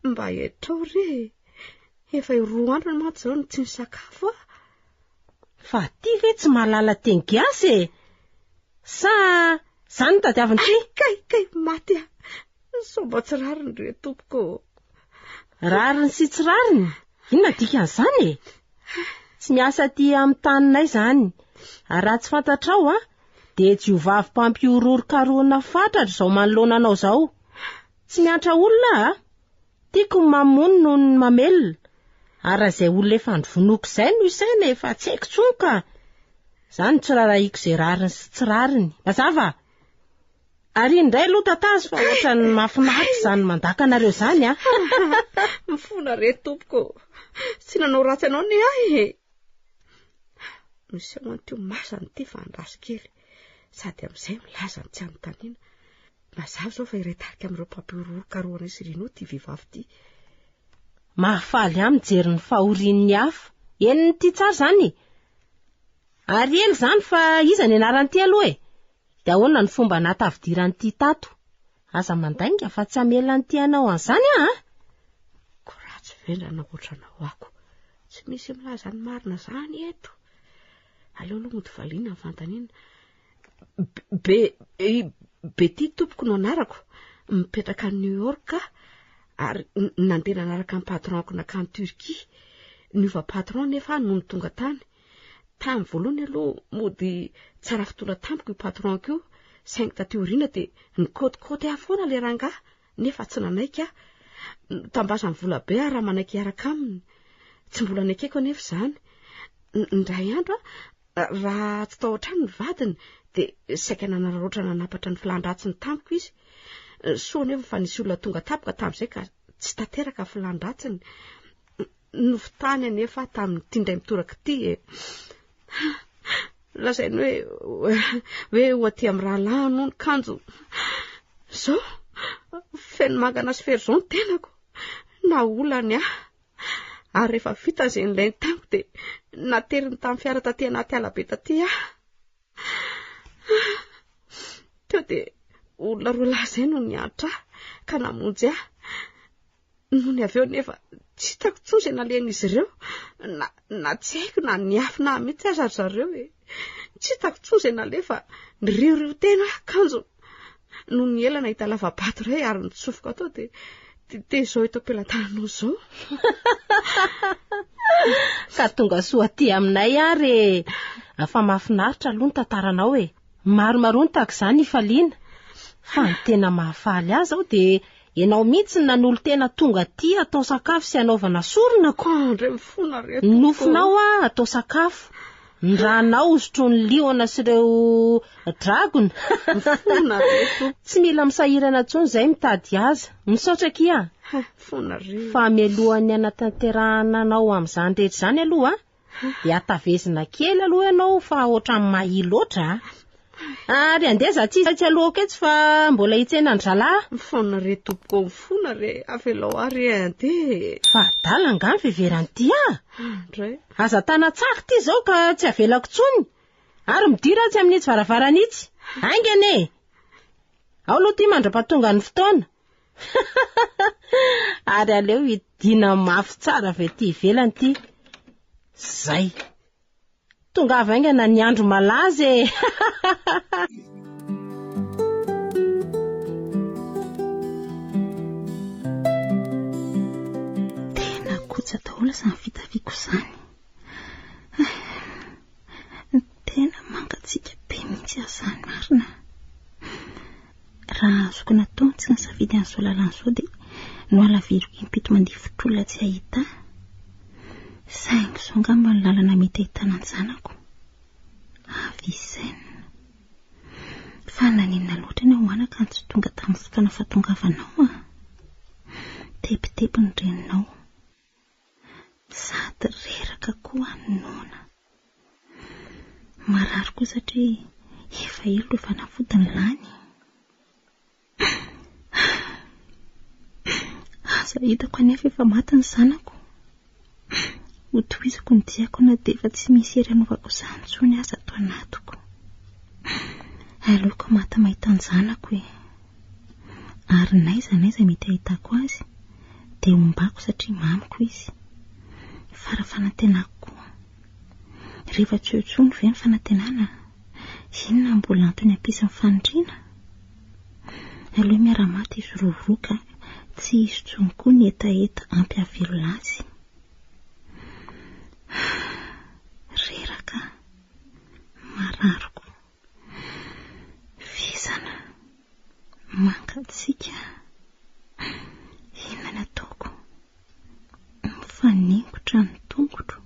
S7: Mba etrao re. Efa 2 andro mantsy zao no tsy nisakafo a.
S4: Fa ty re tsy mahalala teny gasy e. Sa zany tadiaviny ty?
S7: Kay maty a. Somba tsy rariny re tompoko.
S4: Rariny sy tsy rariny? Inona dikan'izany e? Tsy miasa ty amin'ny taninay zany. Ary raha tsy fantatrao a, de tsy ho vavim-pampiororokaroana fatratra zao manoloana anao zao. Tsy miantra olona a. Tiako ny mamono noho ny mamelona. Ary izay olona efa androvonoko izay no isaina efa tsy haiko tsonka. Zany tsiraraiko izay rariny sy tsy rariny. Mazava? Ary indray aloha tatazo fa ohatra ny mahafinaritra izany mandaka anareo zany a.
S7: Mifona re tompoko. Tsy nanao ratsy anao ny ahy. Misy ao an'ity masany ty fandraso kely. Sady amin'izay milaza ny tsy anontaniana. Mazava zao fa iretarika amin'ireo mpampiororokaroana sy rino ty vehivavy ty.
S4: Mahafaly ahy mijery ny fahorian'ny hafa. Eniny ty tsara zany. Ary ely zany fa iza ny anarany ty aloha e. De ahoana ny fomba natavidirany ty tato. Aza mandainga fa tsy amelan'ny ty anao an'izany a.
S7: Ko ratsy vendrana ohatranao ako. Tsy misy milaza ny marina zany eto. Aleo aloha mody valiana ny fantaniana. Be ty tompoko no anarako. Mipetraka New York ary nandeha nanaraka ny patronko nakany Turquie. Niova patron nefa noho ny tonga tany. Tamin'ny voalohany aloha mody tsara fitola tampoko io patronko io. Saingy taty aoriana de nikotikôty afoana le rangaha. Nefa tsy nanaiky tambasany vola be raha manaiky hiaraka aminy. Tsy mbola naikeko anefa zany. Ndray andro raha tsy tao otrany ny vadiny de saika nanararoatra nanapatra ny filandratsiny tampoko izy. So nefa fa nisy olona tonga tampoka tamin'izay ka tsy tanteraka filandratsiny. Nofotany anefa tamin'ny tindray mitoraka ty e. Lazainy hoe oaty amin'ny rahalahy no ny kanjo. Zao feno mangana sy fery zao ny tenako. Na olany ary rehefa vita izay nilainy tamiko de nateriny tamin'ny fiara taty anaty alabe taty teo de olona roa lahy zay no niantra ka namonjy noho ny avy eo nefa tsy hitako tsony izay nalehan'izy ireo. Na tsy haiko na niafina mihitsy aza zareo e. Tsy hitako tsony izay nalefa nirioriotena kanjo. no ny elana hita lavabato ray ary nitsofoka atao de zao hitao ampelantananao zao.
S4: Ka tonga soa aty aminay ary fa mahafinaritra aloha ny tantaranao e. Maromaro ny tahaka izany ifaliana. Fa ny tena mahafaly azy ao de ianao mihitsy nanolo tena tonga aty atao sakafo sy anaovana sorona ko.
S7: Ndray mifona reto.
S4: Nofinao atao sakafo. Ndranao osotro ny liona sy ireo dragon.
S7: Mifona reto.
S4: Tsy mila misahirana intsony izay mitady azy. Misaotra kia.
S7: Mifona reto.
S4: Fa mialohan'ny anatanterahana anao amin'izany rehetra izany aloha de atavezina kely aloha ianao fa ohatran'ny mahilo oatra. Ary andeza tsy alohako etsy fa mbola hitsena an-dralahy.
S7: Mifona re tompoko mifona re avelao ary ande.
S4: Fa dala angany veveranty
S7: Ndray.
S4: Aza tana tsaka ty zao ka tsy avelako tsony. Ary midira tsy amin'itsy varavaranitsy. Aingane. Ao aloha ty mandra-pahatonga ny fotoana. Ary aleo idina mafy tsara ve ty ivelany ty. Zay. Tonga avaingana ny andro malaza e.
S3: Tena kosa daholo sa fitaviako izany. Tena mangatsiaka be mihitsy azany marina. Raha azoko natao tsy nasafidy an'izao lalàn'izao dia no alaviriko impito mandeha fotrolona tsy ahita. Saingy izao ngamba ny lalana mety ahitana ny zanako. Avisaina. Fa naninona loatra ny hoanaka ny tsy tonga tamin'ny fotoana fahatongavanao Tepitepy ny reninao. Sady reraka koa ny nona. Marary koa satria efa elo efa nafody ny lany. Aza hitako anefa efa maty ny zanako. Hotohizako ny diako na dia efa tsy misy hery anaovako izany intsony aza ato anatiko. Aleoko maty mahita ny zanako e. Ary naiza mety ahitako azy dia ombako satria mamiko izy. Fa raha fanantenako koa. Rehefa tsy eo intsony ve ny fanantenana? Inona mbola antony ampisy ny fanindriana? Aleo miara-maty izy roa tsy izy intsony koa ny etaeta ampiavelo azy. Reraka mararoko vizana mangatsika. Inona ataoko? Mifaningotra ny tongotro.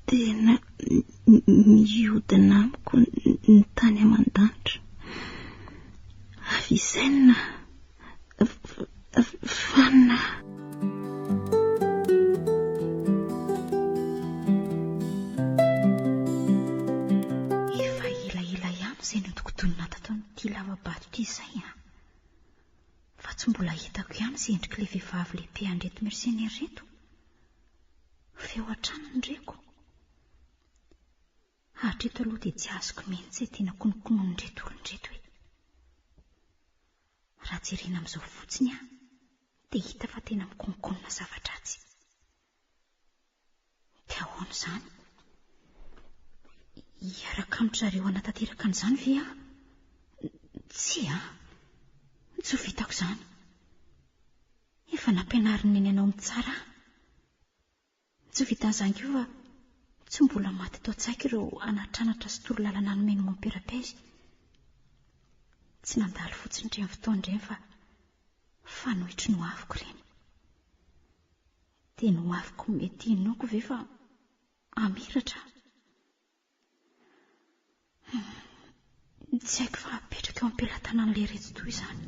S3: Tena mihodina amiko ny tany aman-danitra. Avisaina fanina. Efa ila ihany izay nodikotonina taton'ity lavabato ity izay fa tsy mbola hitako ihany izay endrik'ilay vehivavy lehibe andreto mercenaire reto. Feo hatrany ny reko. Hatreto aloha dia tsy azoko mihitsy tena konokonono reto olon-dreto hoe. Raha jerena amin'izao fotsiny dia hita fa tena mikonokonona zavatra tsy. Ka ahoana izany? Hiaraka amin'ny zareo anatanteraka an'izany ve Tsy tsy ho vitako izany. Efa nampianarin' eny ianao mitsara. Tsy ho vitan'izany koa fa tsy mbola maty tao an-tsaiko ireo anatranatra sy torolalana nomeny Montpérapège. Tsy nandalo fotsiny ireny fotoana ireny fa fanohitry no aviko ireny. Dia no aviko mety inoko ve fa amiratra. Tsy haiko fa apetraka eo am-pelantanan'ilay reto toy izany.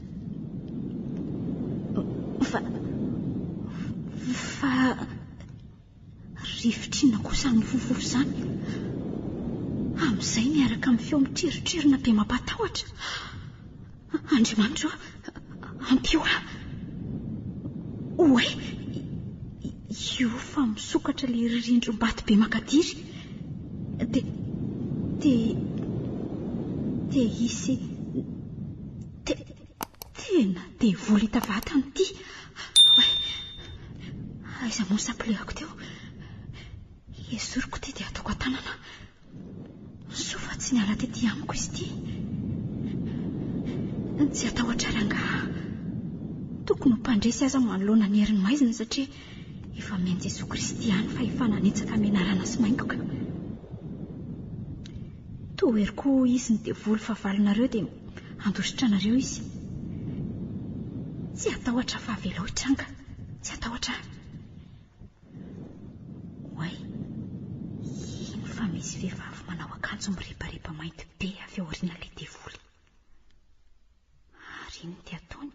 S3: Fa rivotrina kosa ny fofofo izany. Amin'izay miaraka amin'ny feo mitriritririna be mampatahotra. Andriamanitra, ampio oe, io fa misokatra ilay rindrim-bato be makadiry. Dia isy tena dia vola hita vatany ity. Aiza moa sampilehako teo. Esoriko ty dia ataoko an-tanana. Soa fa tsy niala tety amiko izy ity. Tsy atahotra ranga. Tokony ho mpandresy aza manoloana ny herin'ny maizina satria efa meny Jesosy Kristy ihany fa efa nanitsaka menarana sy maingoka. Toeriko izy ny devoly fahavalonareo dia andositra anareo izy. Tsy atahotra fa aveloatra ranga. Tsy atahotra. Way, iny fa misy vehivavy manao akanjo mirebareba mainty be avy ao aorian'ilay devoly. Ary iny dia ataony.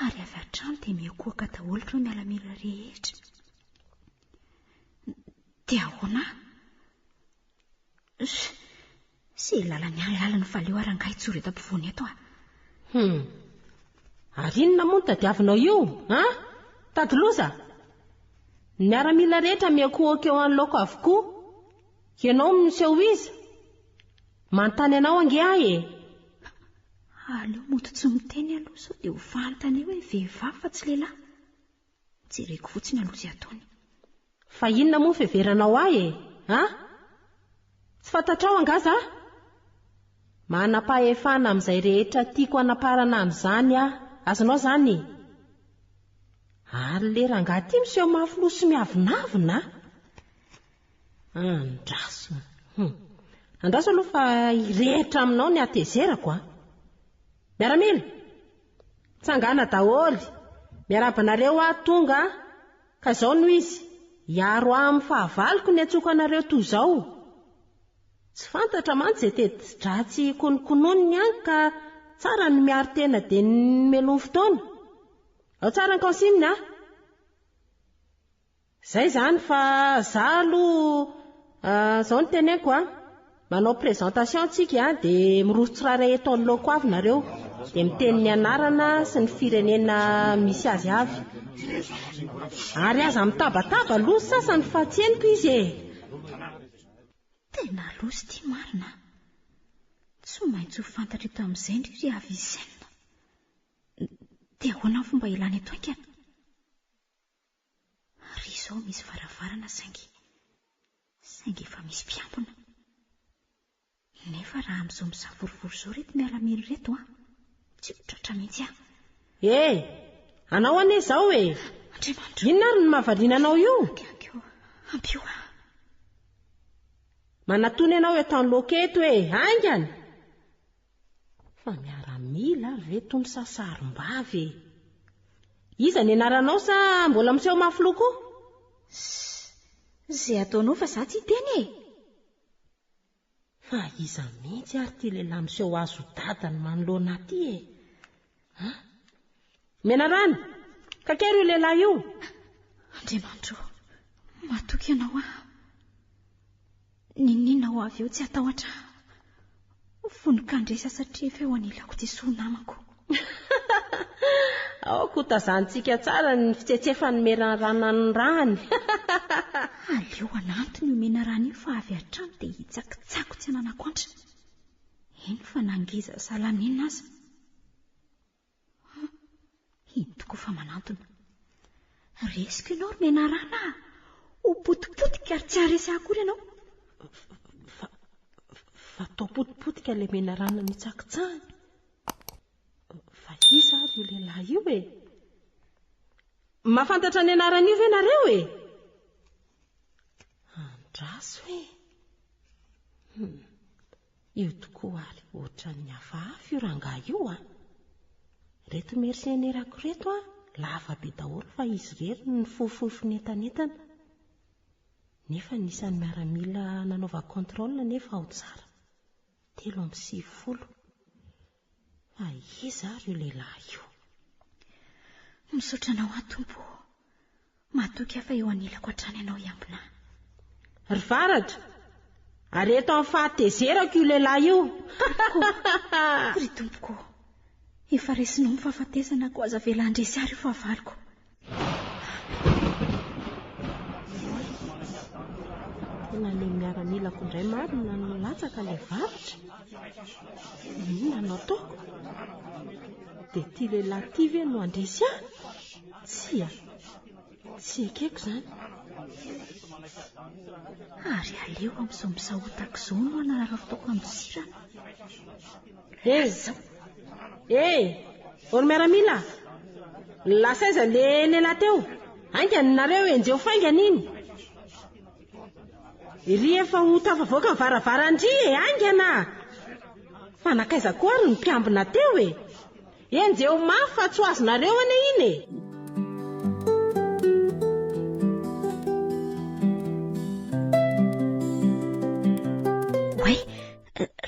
S3: Ary avy hatrany dia mihokoaka daholo ireo mialamila rehetra. Dia ahoana? Sy lalany any lalany valeo arangay tsy reta ampovoany eto a.
S4: Ary inona moa no tadiavinao io, ha? Tadoloza. Ny miaramila rehetra mihokoaka eo anoloako avokoa. Ianao miseho izy. Manontany anao ange ahy e.
S3: Aleo moto tsy miteny aloha sao dia ho fantany hoe vehivavy fa tsy lehilahy. Jereko fotsiny aloha izay ataony.
S4: Fa inona moa feveranao ahy e, ha? Tsy fantatrao angaza? Manam-pahefana amin'izay rehetra tiako anaparana amin'izany azonao zany. Ary le rangahy ty miseho mafilo sy miavinavina. Andraso. Andraso aloha fa irehetra aminao ny atezerako a. Miaramila, tsangana daholo. Miarabanareo tonga ka zao no izy. Iaro amin'ny fahavaloko ny atsoka anareo toy izao. Tsy fantatra mantsy izay tedi-dratsy konokononiny any ka tsara ny miaro tena dia ny melony fotoana. Ao tsara ny kansimina a. Zay zany fa zaho aloha zao ny teneko a. Manao présentation tsika dia miroso tsiraray eto anoloako avy nareo. Dia miteny ny anarana sy ny firenena misy azy avy. Ary aza mitabataba aloha sasany fa tsy henoko izy e.
S3: Tena loso ty marina. Tsy maintsy ho fantatra eto amin'izay ndry avy izenina. Dia ahoana ny fomba ilany eto ankana? Ary izao misy varavarana saingy efa misy mpiambina. Nefa raha amin'izao misavorovoro izao reto mialamily reto tsy ho tratra mihitsy aho.
S4: Anao ane izao e.
S3: Andriamanitra.
S4: Inona ary ny mahavariana anao io?
S3: Ampio.
S4: Manatony anao eto anoloako eto e, haingana. Fa miaramila reto ny sasarim-bavy e. Iza ny anaranao sa mbola miseho mafiloko?
S3: Izay ataonao fa za tsy teny e.
S4: Fa iza mihitsy ary ty lehilahy miseho azo dadany manoloana aty e. Menarany, kakery io lehilahy io.
S3: Andriamanitra, matoky ianao a. Ninina ho avy eo tsy atahotra. Vonikandresa satria efa eo anilako ty soa namako.
S4: Aoko tazantsika tsara ny fitsetsefany menarana ny rany.
S3: Aleo anantony io menarana io fa avy hatrany dia hitsakitsako tsy ananako antra. Eny fa nangiza salanina aza. Iny tokoa fa manantona. Resiko ianao ry menarana. Ho potipotika ary tsy haresy akory ianao.
S4: Fa tao potipotika ilay menarana mitsakitsahany. Fa iza ary io lehilahy io e. Mahafantatra ny anaran'io ve nareo e? Andraso e. Io tokoa ary ohatran'ny hafahafa io rangahy io a. Reto mercenairako reto a, lava be daholo fa izy rery ny fofonentanentana. Nefa nisan'ny miaramila nanaova contrôle nefa ao tsara. 3:50. Fa iza ary io lehilahy io?
S3: Misaotra anao Tompo. Matoky afa eo anilako hatrany ianao iambina.
S4: Ry varatra, ary eto amin'ny fahatezerako io lehilahy io.
S3: Ry Tompoko, efa resinao mifahafatesana ko aza velandresy ary io fahavaloko.
S4: Tena ilay miaramilako indray marina no latsaka ilay varatra. Inona no ataoko? Dia ty lehilahy ty ve no andresy ahy? Tsy ekeko izany.
S3: Ary aleo amin'izao misahotako izao no anararaotako amin'ny sirana.
S4: Eza. Olo miaramila. Lasa aiza le lela teo? Aingany nareo enjeo faingana iny. Iry efa ho tafavoaka ny varavarandry aingana. Fa nakaiza koa ary ny mpiambina teo e. Enjeo mafy fa tsy ho azonareo ane iny e.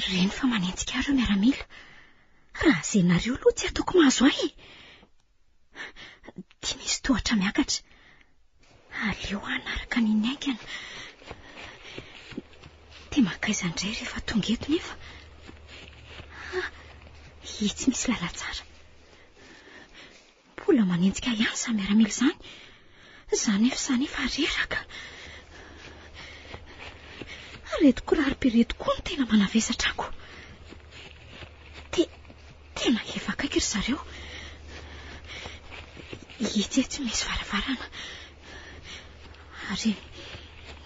S3: Reny fa manenjika reo miaramila. Raha izay nareo aloha tsy ataoko mahazo ahy. Dia misy tohatra miakatra. Aleo anaraka niny aingana. Dia makaiza indray rehefa tonga eto nefa. Tsy misy lalatsara. Mbola manenjika ihany sa miaramila izany. Izany efa reraka. Reto koraro-pireto koa no tena manavesatra ako. Tena efa akaiky ry zareo. Tsy misy varavarana. Ary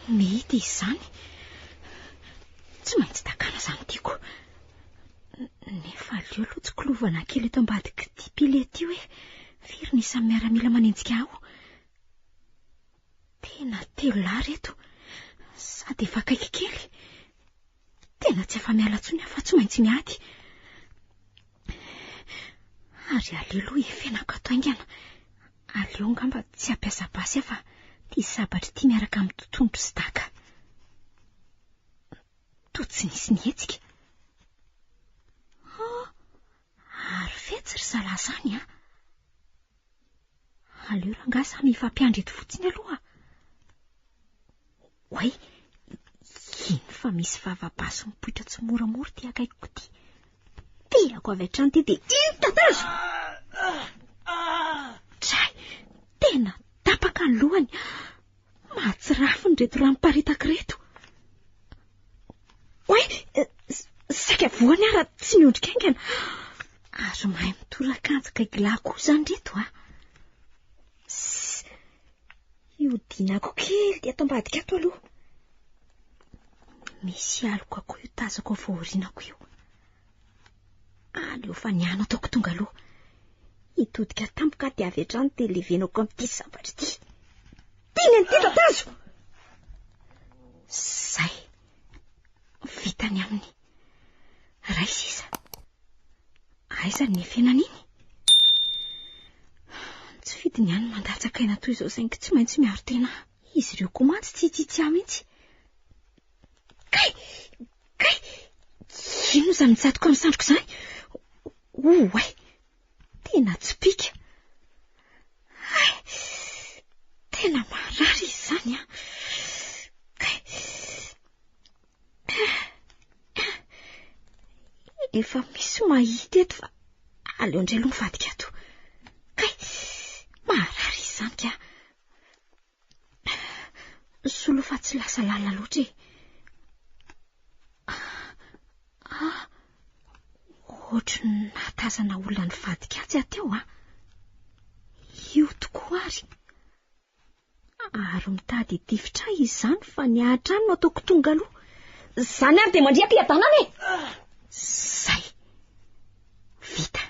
S3: mety izany. Tsy maintsy takana izany tiako. Nefa aleo aloha tsy kolovana kely eto ambadiky ity pilety io hoe firy ny isan'ny miaramila manenjika aho. Tena 3 lahy reto. Sady efa akaiky kely. Tena tsy afa miala tsony aho fa tsy maintsy miady. Ary aleo aloha efenako ato aingana. Aleo ngamba tsy ampiasa basy fa tia sabatra tia miaraka amin'ny totontro sy daka. To tsy nisy nihetsika. Ary fetsy ry zalahy izany a. Aleo ranga samy ifampiandry eto fotsiny aloha. Oay, iny fa misy vava-baso mipoitra tsy moramora ty akaikiko ty. Tiako avy hatrany ty dia iny tatazo. Tray, tena tapaka ny lohany. Mahatsirafy ny reto ranom-paritaka reto. Oay, saika voany ara tsy miondrika aingana. Azo mahay mitorakanjaka gila koa izany reto a. Iodinako kely ty ato ambadika ato aloha. Misy aloko akoho io tazako ao fahorinako io. Aleo fa niano ataoko tonga aloha. Hitodika tampoka dia avy hatrany dia levenako amin'ity sabatra ity. Tiny ny titra tazo. Zay. Vitany aminy. Ray sisa. Aiza ny efenan'iny? Tsy fidiny ihany mandatsaka aina toy izao saingy tsy maintsy miaro tena. Izy ireo koa mantsy tsy mihitsy. Kay! Ino izany mitsatoka amin'ny sandroko izany? Oay! Tena tsipika. Tena marary izany a. Efa misy mahita eto fa aleo indray aloha mivadika ato. Marary izany ka. Solo fa tsy lasa lala loatra e. Ohatry natazana olona ny vadika atsy ateo a. Io tokoa ary. Ary mitady tifitra izany fa ny ahatrany no ataoko tonga aloha. Zany ary dia mandria mpiadanana e. Zay. Vita.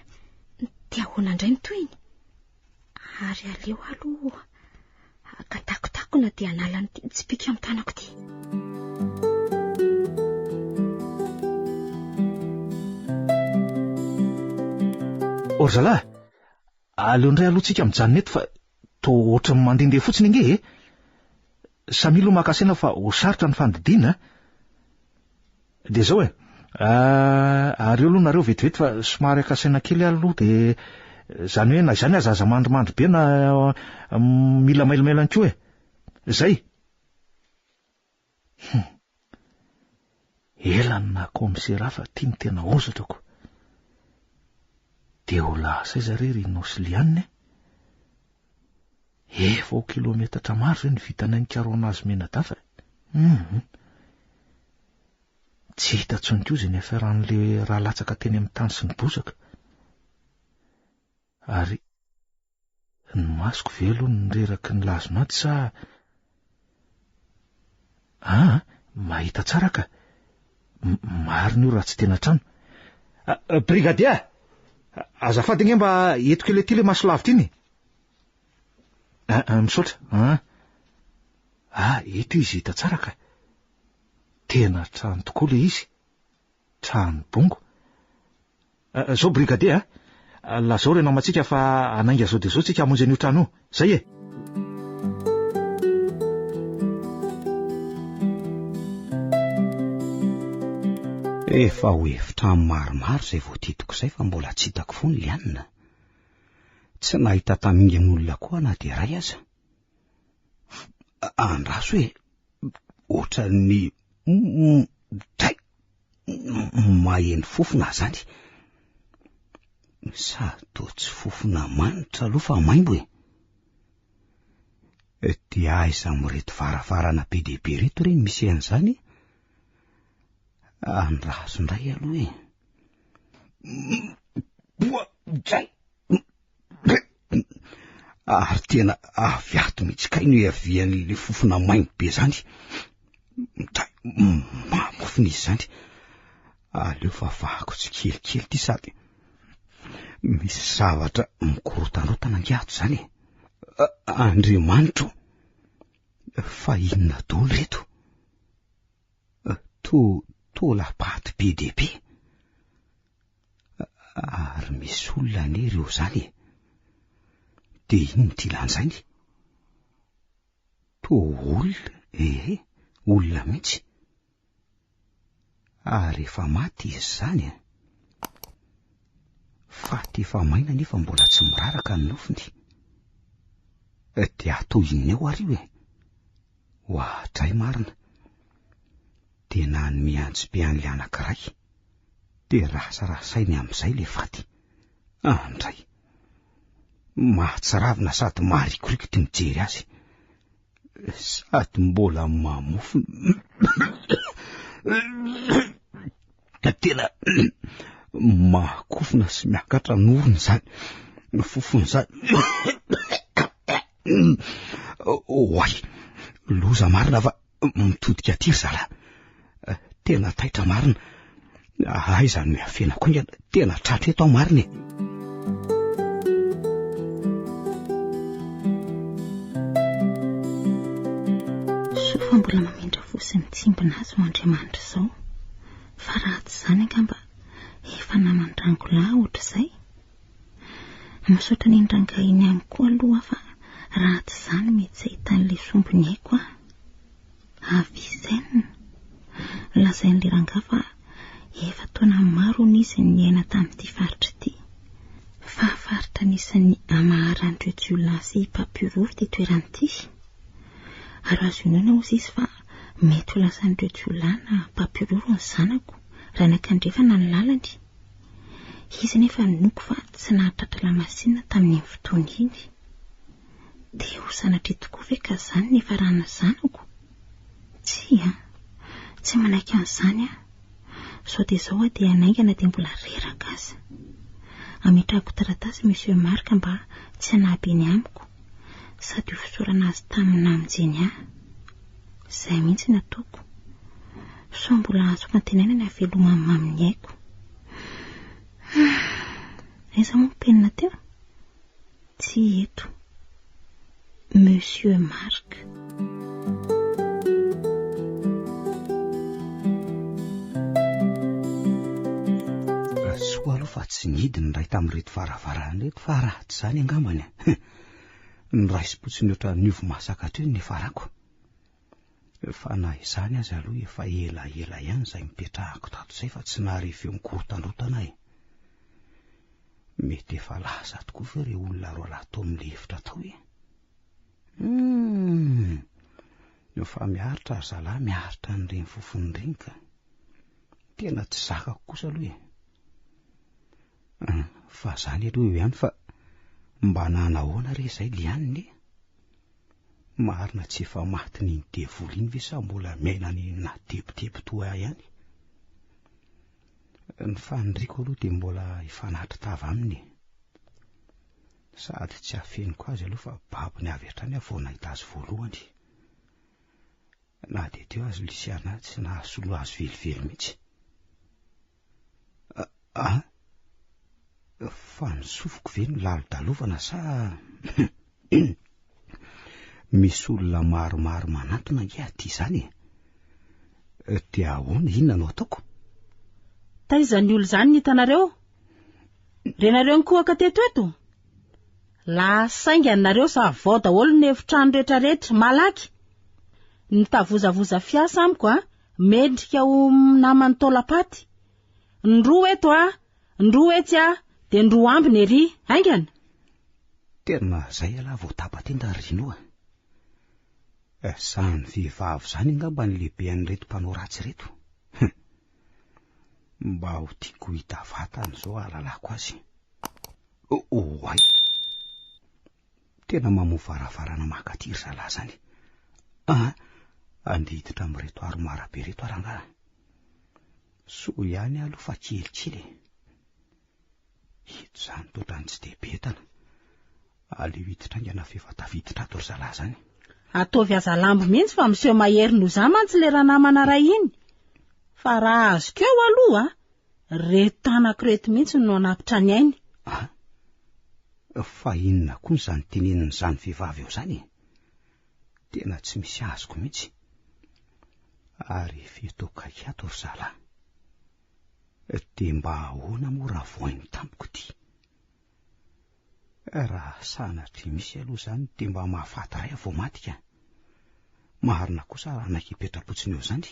S3: Dia ahoana indray ny toyiny. Ary aleo aloha akatakotako dia hanala ny tsipika amin'ny tanako ty.
S6: Orzalahy, aleo indray alohantsika mijanona eto fa to ohatry ny mandehandeha fotsiny inge e. Samilo makasaina fa ho sarotra ny fandidiana. Dia zao e. Areo aloha nareo vetivety fa somary akasaina kely aloha dia zany hoe na izany azaza mandrimandry be na mila mailomailany koa e. Zay. Elany na komisera fa tia ny tena ozatrako. Dia ho lasa iza rery Nosilianina. Efa ho kilometatra maro zay ny vitana ny karona azy mena dafa. Tsy hita tsony koa izay ny afiaran'le raha latsaka teny amin'ny tany sy ny bozaka. Ary Ny masoko velo ny reraky ny lazonaty sa... mahita tsara ka. Marina io raha tsy tena trano. Brigadier, azafady gne mba etiko ilay ty le maso lavitra iny. Misaotra. Eto izy hita tsara ka. Tena trano tokoa le izy. Trano bongo. Zao brigadier, lazao rena matsika fa anainga zao de zao tsika hamonjy an'io trano io. Zay e.
S5: Efa ho efitra maromaro zay voatitiko zay fa mbola tsy hitako foana Lianina. Tsy nahita taminga n'olona koa na de ray aza. Andraso hoe ohatra ny maheny fofona zany. Sa toa tsy fofona manitra aloha fa maimbo e. Dia aiza mireto varavarana be dehibe reto reny misy an'izany. Andraso ndray aloha e. Ary tena avy ato mihitsy kainy hoe avian'le fofona maimbo be zany. Mamofona izy zany. Aleo fa vahako tsy kelikely ty sady misy zavatra mikorotanrotana angiato zany e. Andriamanitro, fa inona daholo reto? Tolapaty be dehibe. Ary misy olona ane ireo zany e. De ino ty lan'izany? Olona, olona mihitsy. Ary efa maty izy zany e. Faty efa maina nefa mbola tsy miraraka ny nofony. De atao inona eo ary io e? Hoatray marina. Tena ny miantsy be an'le anankiray. De rasarasainy amin'izay le faty. Andray. Mahatsiravina sady maharikoriko ty mijery azy. Sady mbola mamofona. Tena mahakofona sy miakatra norony zany. Fofony zany. Oay, loza marina fa mitodika aty zala. Tena taitra marina. Aiza no afenako inga. Tena tratro eto ao marina e.
S3: Sofa mbola mamindra fosiny tsimbina azy ho Andriamanitra zao. Fa raha tsy zany angamba efa namandrango lahy ohatr'izay. Misaotra ny ndrangainy ihany koa aloha fa raha tsy zany mety tsy ahitan'le sombony haiko a. Avisaina. Lazain'le rangahy fa efa taona maro n'izy niaina tamin'ity faritra ity. Fa faritra anisan'ny amaharan'ireo jiolahy sy mpampiroro ty toeran'ity. Ary azo inona ozy izy fa mety ho lasan'ireo jiolahy na mpampiroro ny zanako raha nakandrefana ny lalany. Izy nefa noko fa tsy nahatratra lamasinina tamin'ny fotoana iny. Dia ho sanatry tokoa ve ka zany ny farana zanako? Tsy manaiky an'izany a. Sao dia zao a dia anaingana dia mbola reraka aza. Ametrahako taratasy Monsieur Marc mba tsy hanabe ny amiko sady ho fisorana azy tamin'ny namonjeny ahy. Izay mihitsy nataoko. So mbola azo fantenaina ny havelomany maminy haiko. Aiza moa penina teo? Tsy eto. Monsieur Marc.
S5: Soa aloha fa tsy nidiny ray tamin'reto varavarana reto fa raha tsy zany angambany. Ny raisy-potsiny oatra niovo masaka teo ny farako. Fa na izany azy aloha efa ela ihany izay mipetrahako tato izay fa tsy naharefy eo mikorotanrotana e. Mety efa lasa tokoa fa ireo olona roa lahy tao amin'le hevitra tao e. Fa miaritra ary zalahy miaritra n'ireny fofony ireny ka. Tena tsy zakako kosa aloha e. Fa zany aloha eo ihany fa mba nanahoana re izay lianiny e. Marina tsy efa maty ny devoly iny ve sa mbola miaina ny natepitepi toa ihany. Ny faniriko aloha dia mbola hifanatitra tava aminy. Sady tsy hafeniko azy aloha fa babony avy hatrany aho vao nahita azy voalohany. Na de teo azy Luciana tsy nahasolo azy velively mihitsy. Fa nisofoko ve ny lalo-dalovana sa misy olona maromaro manantona nge aty zany? Dia ahoana, inona no ataoko?
S4: Taizany olo zany ny hitanareo? Renareo nikoaka teto eto? Lasainga nareo sa vao daholo ny efitrano rehetrarehetra malaky. Nitavozavoza fiasa amiko mendrika ho namany taolapaty. Ndroa eto ndroa etsy de ndroa ambiny ery, aingana.
S5: Tena zay ala vao tapatenda rinoa. Sany vehivavy zany ngamba ny lehibe an'ireto mpanao ratsy reto. Mba ho tiako hita vatany zao alalako azy. Oay, tena mamovaravarana makatiry zala zany. Andiditra amin'reto aromara be reto aranga. So ihany aloha fa kelikely. Hito zany totrany tsy de betana. Aleo hiditra ingana fefa-tafiditra ato ry zala zany.
S4: Ataovy aza lambo mihitsy fa miseho mahery noza mantsy le ranamana ray iny. Fa raha azo keo aloha reto tanak-reto mihitsy no anapitra ny ainy.
S5: Fa inona koa zany tenenin' zany vehivavy eo zany? Tena tsy misy azoko mihitsy. Ary feto kaiky ry zala. De mba ahoana moa raha voainy tampoko ty? Raha sanatry misy aloha zany de mba mahafaty ray vao matika. Marina kosa raha nakipetrapotsiny eo zany.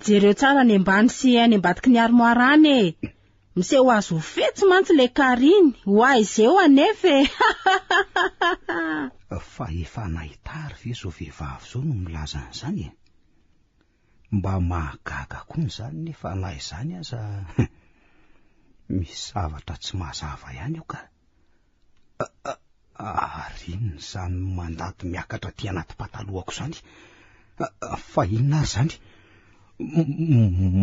S4: Jereo tsara ny ambany sy any ambadiky ny armoarany. Miseho azo ho fetsy mantsy le kariny. Hoay zeo anefe.
S5: Fa efa nahitary ve zao vehivavy zao no milaza an'izany? Mba mahagaga koa zany nefa na izany aza misy zavatra tsy mazava ihany eo ka. Ariny zany mandady miakatra ty anaty patalohako zany. Fa inona ary zany?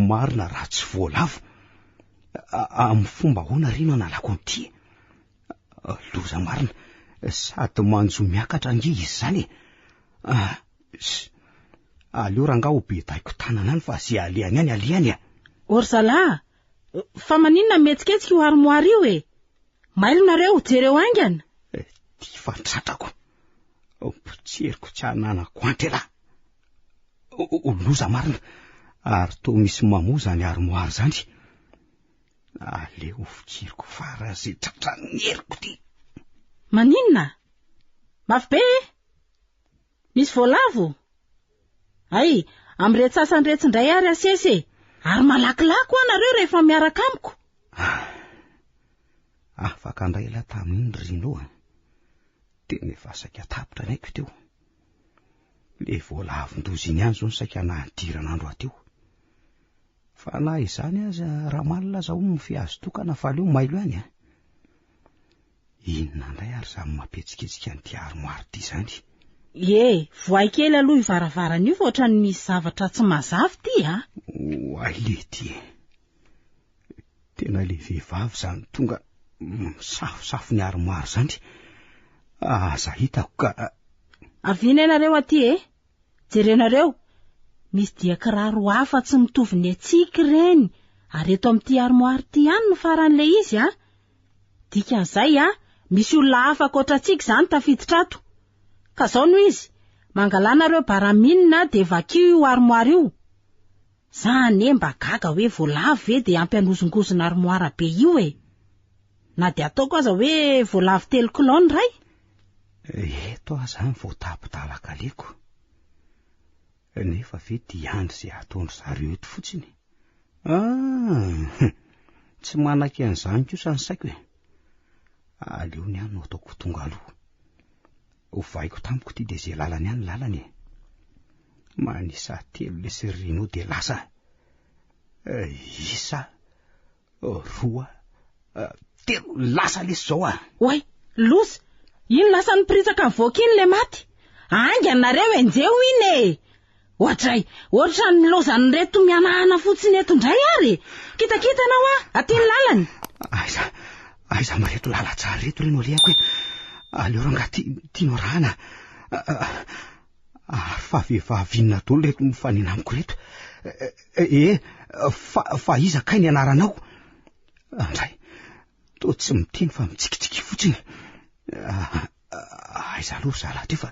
S5: Marina raha tsy voalavo. Amin'ny fomba ahoana rino analako an'ity? Loza marina, sady manjo miakatra nge izy zany. Aleo ranga ho bedaiko tanana any fa zay alehany any alehany.
S4: Orzala, fa maninona metsiketsika io armoire io Mailonareo jereo aingana.
S5: Ty fantratrako. Potseriko tsy ananako antrela. Loza marina, ary to misy mamoza ny armoire zany. Aleo fikiriko fara zay tratran'ny heriko ty.
S4: Maninona? Mafy be? Misy voalavo? Ay, am'reto sasany retsin-dray ary asese. Ary malakilako anareo rehefa miaraka amiko.
S5: Afaka andray la tamin'iny rino. Tena efa saika tapitra naiko teo. Le voalavon-dozy iny ihany zao saika nahadirana andro ateo. Fa na izany aza raha malina zao mifiazo tokana fa leo mailo ihany. Inona ndray ary zany mampetsiketsika an'ity armoire ty zany?
S4: Voay kely aloha ivaravarana io fa ohatrany misy zavatra tsy mazavy ty
S5: Hoay le ty. Tena le vehivavy zany tonga misafosafo ny armoire zany. Aza hitako ka.
S4: Avina ianareo aty jerenareo. Misy dia kiraro hafa tsy mitovy ny atsiky reny. Ary eto amin'ity armoire ty ihany no faran'le izy Dikan'izay misy olona hafa ankoatratsika zany tafiditra ato. Ka zao no izy, mangalanareo baraminina de vakio io armoire io. Zany mba gaga hoe voalavo ve de ampianozongozona armoire be io Na de ataoko aza hoe voalavo 3 kilona ray.
S5: Eto aza ny vao tapidalaka leko. Nefa ve diandry zay ataondry zareo eto fotsiny. Tsy manaky an'izany kosa ny saiko Aleo ny any no ataoko tonga aloha. Ovaiko tampoko ty de zay lalany any lalany. Manisa 3 le sirino de lasa. Isa 2 3 lasa lesy zao
S4: Oay, losa. Ino lasa nipritsaka ny voky iny le maty? Anganareo enjeo iny Ohatra ny lozany reto mianahana fotsiny eto ndray ary. Kitakita nao aty ny lalany.
S5: Aiza mireto lala tsara reto reno liako aleo ranga tiano rana fa vehivavinona dolo reto mifanina amiko reto. Fa iza kay ny anaranao? Andray, to tsy miteny fa mitsikitsiky fotsiny. Aiza aloha zalahy ty fa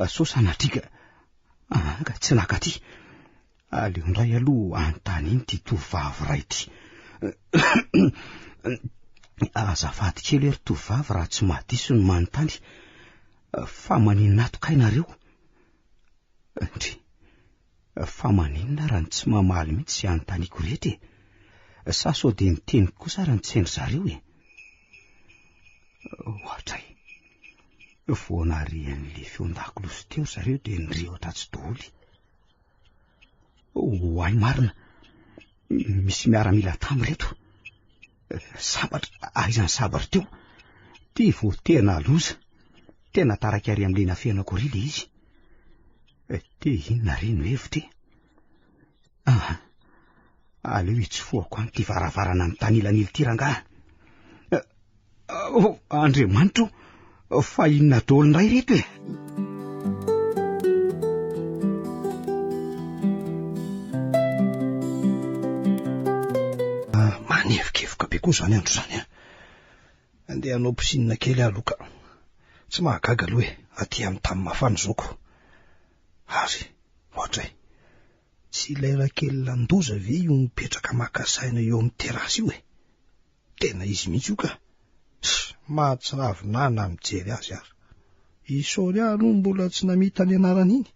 S5: so sanadrika ka tsy nakaty. Aleo ndray aloha antany iny ty tovavy ray ty. Azafady kely ery tovavy raha tsy mahadiso ny manontany, fa maninona ato kainareo? Ndry, fa maninona raha tsy mamaly mihitsy sy anontaniako rehetra e? Sa sao de niteny kosa raha nitsendry zareo e? Ohatray, voanarian'le feon-dakolosy teo zareo de nirehatra tsy doholy. Hoay marina, misy miaramila tamy reto. Sabatra, aizany sabatra teo, ty vo tena loza, tena taraka ary am'le nafenako ry le izy. Te inona reno hevitra e? Aleo hitsofoako any ty varavarana ny tanilan'ily ty rangaha. Andriamanitro, fa inona daholo ndray reto e? Manevokevoka be koa zany andro zany. Andeha hanao pisinina kely aloka. Tsy mahagaga aloha e, aty amin'ny tamy mafana zoko. Ary, ohatray, tsy lera kely landoza ve io mipetraka maka saina eo amin'ny terasy io e? Tena izy mihitsy io ka. Mahatsiravina mijery azy ary. Isôry aho aloha mbola tsy namita ny anaran'iny.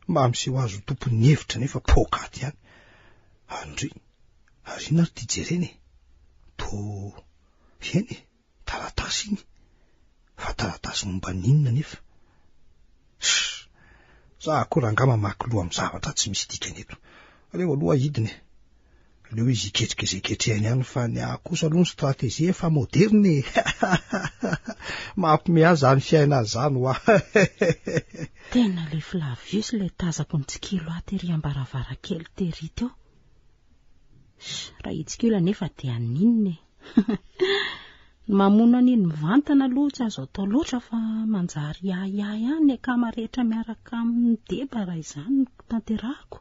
S5: Mba miseho azo tompony hevitra nefa pokaty ihany. Andry, ary ina ary ty jereny e? To, eny e, taratasy iny. Fa taratasy momba ninona nefa? Za akory angama mamaky loha amin'ny zavatra tsy misy dikany eto. Aleo aloha hidiny. Aleo izy iketrika izay ketrehany ihany fa ny akosa aloha ny stratezia efa moderne. Mampime azy zany fiaina zany hoa.
S3: Tena le Flavius le tazako ny tsikilo atery ambaravarakely tery teo. Raha itsikilo nefa dia aninona e? Mamono an'iny mivantana aloha tsy azo atao loatra fa manjary ihany akama rehetra miaraka amin'ny deba raha izany tanterahako.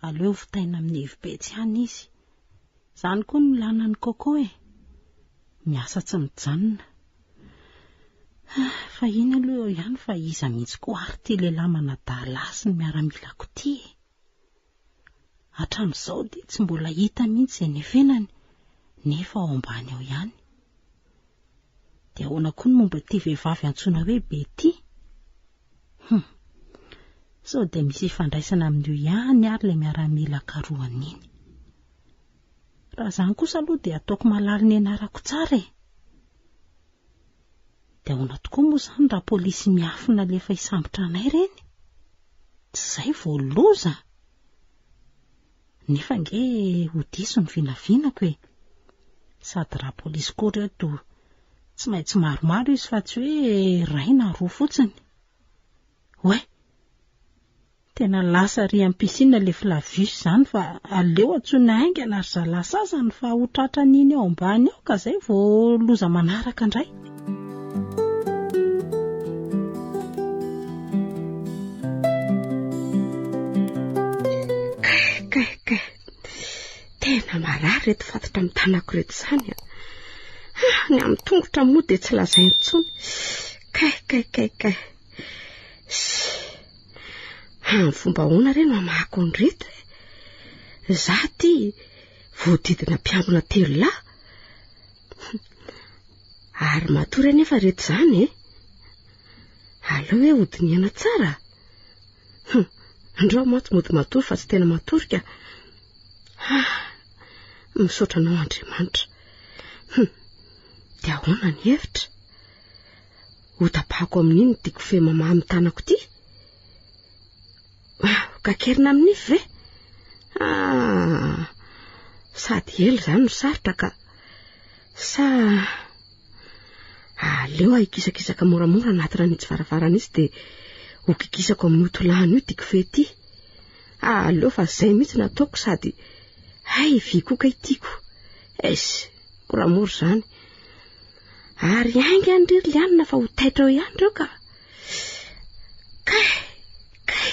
S3: Aleo vitaina amin'ny evibetsy ihany izy. Zany koa ny lanany Coco e. Miasa tsy mijanona. Fa iny aloha ihany fa iza mihitsy koa ary ty lehilahy manadala sy ny miaramilako ty e. Hatramin'izao dia tsy mbola hita mihitsy izay nefenany, nefa ao ambany ao ihany. Dia ahoana koa ny momba ty vehivavy antsoina hoe Betty? Sao dia misy ifandraisana amin'io ihany ary le miaramila karohan'iny. Raha zany kosa aloha dia ataoko malala ny anarako tsara e. Dia ahoana tokoa moa zany raha polisy miafina le efa hisambotra anay reny? Tsy izay vao loza. Nefa nge ho diso ny vinavinako e. Sady raha polisy koa reto tsy maintsy maromaro izy fa tsy hoe ray na roa fotsiny. Oe, tena lasa ry ampisina le Flavius zany fa aleo antsoina haingana ary zalasasany fa ho tratra n'iny eo ambany ao ka zay vao loza manaraka indray.
S7: Tena marary reto fatotra amin'ny tanako reto zany a. Ny amin'ny tongotra moa dia tsy lazay intsony. Kay. Fomba hoana reny mamako ny reto e. Za ty voadidina mpiambina 3 lahy. Ary matory anefa reto zany e. Aleo hoe hodiniana tsara. Andreo mantsy mody matory fa tsy tena matory ka. Misaotra anao Andriamanitra. Dia ahoana ny hevitra? Ho tapahako amin'iny tiako fe mama amin'ny tanako ty. Kakerina amin'ify ve? Sady elo zany no sarotra ka. Sa aleo ikisakisaka moramora anatina n'itsy varavarana izy dia ho kikisako amin'ny otolahany io tiako fe ty. Aleo fa zay mihitsy nataoko sady vy koa kay tiako. Moramora zany. Ary hainga andriry lianina fa ho taitra eo ihany reo ka. Kay.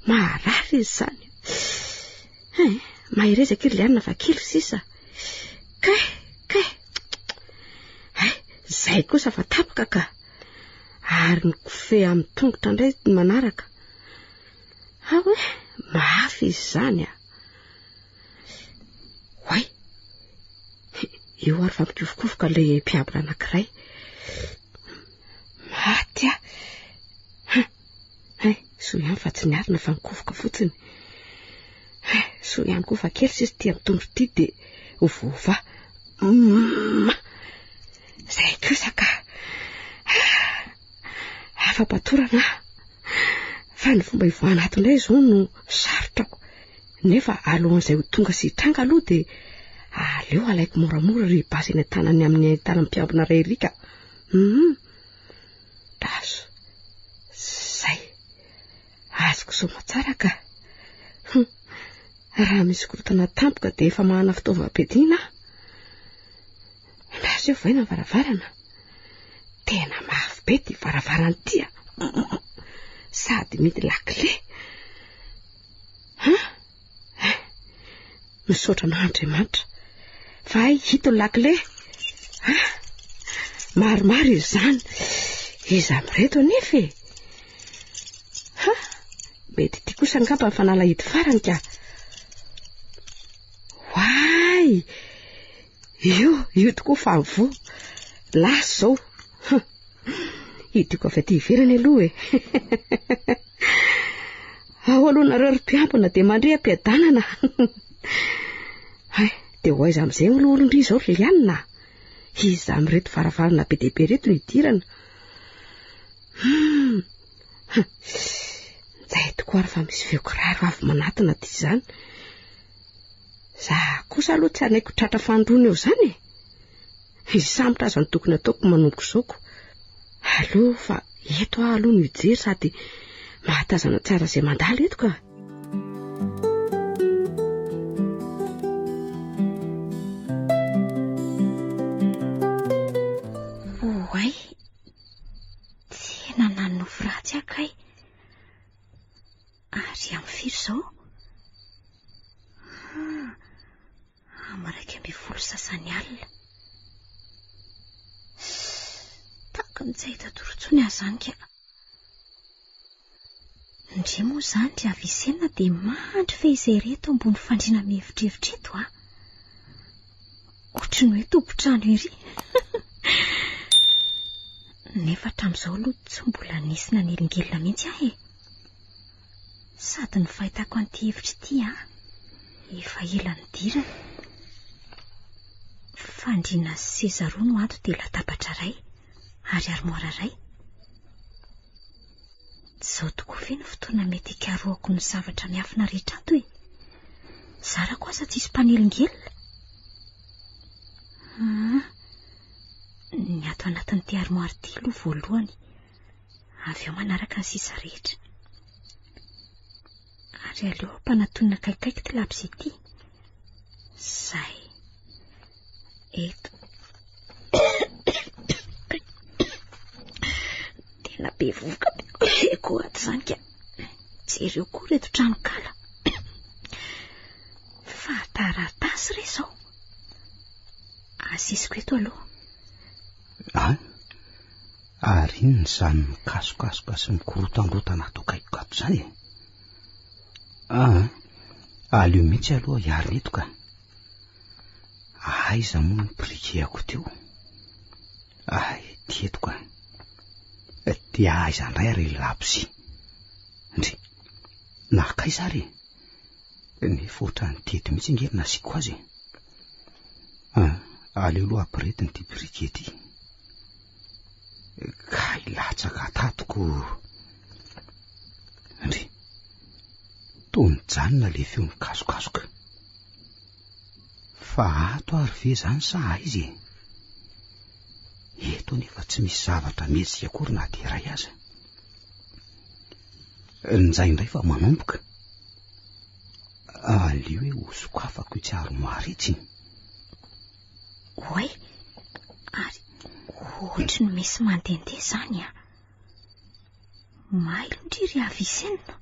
S7: Marary izy zany. Mahirezaka iry lianina fa kely sisa. Kay. Zay kosa fa tapaka ka. Ary ny kofe amin'ny tongotra indray manaraka. Hoe mafy izy zany a. Hoay. Eo ary fa mikofokofoka le mpiabona anankiray. Maty a. So ihany fa tsy niarina fa mikofoka fotsiny. So ihany koa fa kely sisy tia mitondro ty de ovova. Zay kosa ka. Afa-patorana. Fa ny fomba ivoahana ato indray izao no sarotrako. Nefa alohan'izay ho tonga sy tranga aloha de aleo alaiko moramora ry basy eny tanany amin'ny tanany mpiambina iray rika. Daso. Zay. Azoko soma tsara ka. Raha misy korotana tampoka de efa mahana fitaovam-piadiana. Daso eo vaina varavarana. Tena mafy be ty varavarana ty a. Sady mety lakile. Misaotra n'Andriamanitra. Fa hito ny lakile. Maromaro izy zany. Iza mireto anefa. Mety ty kosa angamba ny fanalahidy farany ka. Wai. Io tokoa fa vo. Lasy zao. Hitiko avy aty ivelany aloha e. Ao aloha nareo ry mpiambina de mandre am-piadanana. De ho aiza amin'izay olon-dry zao ry lianina. Iza mireto varavarana be dehibe reto ny idirana. Zay tokoa ary fa misy veokiraro avy manatona ty zany. Za kosa aloha tsy anaiko tratra fandrona eo zany e. Izy sambotra aza ny tokony ataoko manomboka izoko. Aleo fa eto aloha ny ijery sady mahatazana tsara izay mandalo eto ka.
S3: Oay, tena nanofo ratsy akay. Ary amin'ny firy izao? Amaraika 10 sasany alina. Taka mitsaita torontsony azany ka. Ndre moa zany ry avisena de mandry fe izay reto ambony fandriana mihevitrevitre eto a. Otriny hoe tompotrano ery. Nefa hatramin'izao aloha tsy mbola nisy nanelingelina mihitsy aho e. Sady ny fahitako an'ity hevitra ity a, efa ela nidirana. Fandriana seza roa no ato de latabatra iray ary armoara iray. Zao tokoa ve ny fotoana mety hikarohako ny zavatra miafina rehetra ato e. Zara koa sa tsisy mpanelingelina. Ny ato anatin'ity armoara ity aloha voalohany. Avy eo manaraka ny sisa rehetra. Ary aleo mpanatona kaikaiky ty labsy ity. Zay. Eto. Tena be vovoka ko ato zany ka. Jereo koa reto tranokala. Fa taratasy re zao. Asisiko eto aloha.
S5: Ary inona zany mikasokasoka sy mikorotangrotana ato kaikoko ato zany e. Aleo mihitsy aloha hiary eto ka. Aiza moa ny brikeako teo. Tieto ka. Ty aiza ndray ary labsy. Ndry, nakaiza ary. Nefa ohatrany teto mihitsy ngerina asiko azy. Aleo aloha ampiretiny ty brike ty. Ka ilatsaka tatoko. Ndry, tonyjanona le feo mikasokasoka. Fa ato ary ve zany sa aizy e. Eto nefa tsy misy zavatra metsika akory na dia iray aza. Nzay indray fa manomboka. Aleo hoe hosokafako itsy armoara itsy.
S3: Oay, ary ohatry ny misy mandehandeha izany a. Mailo indriry avy isenina.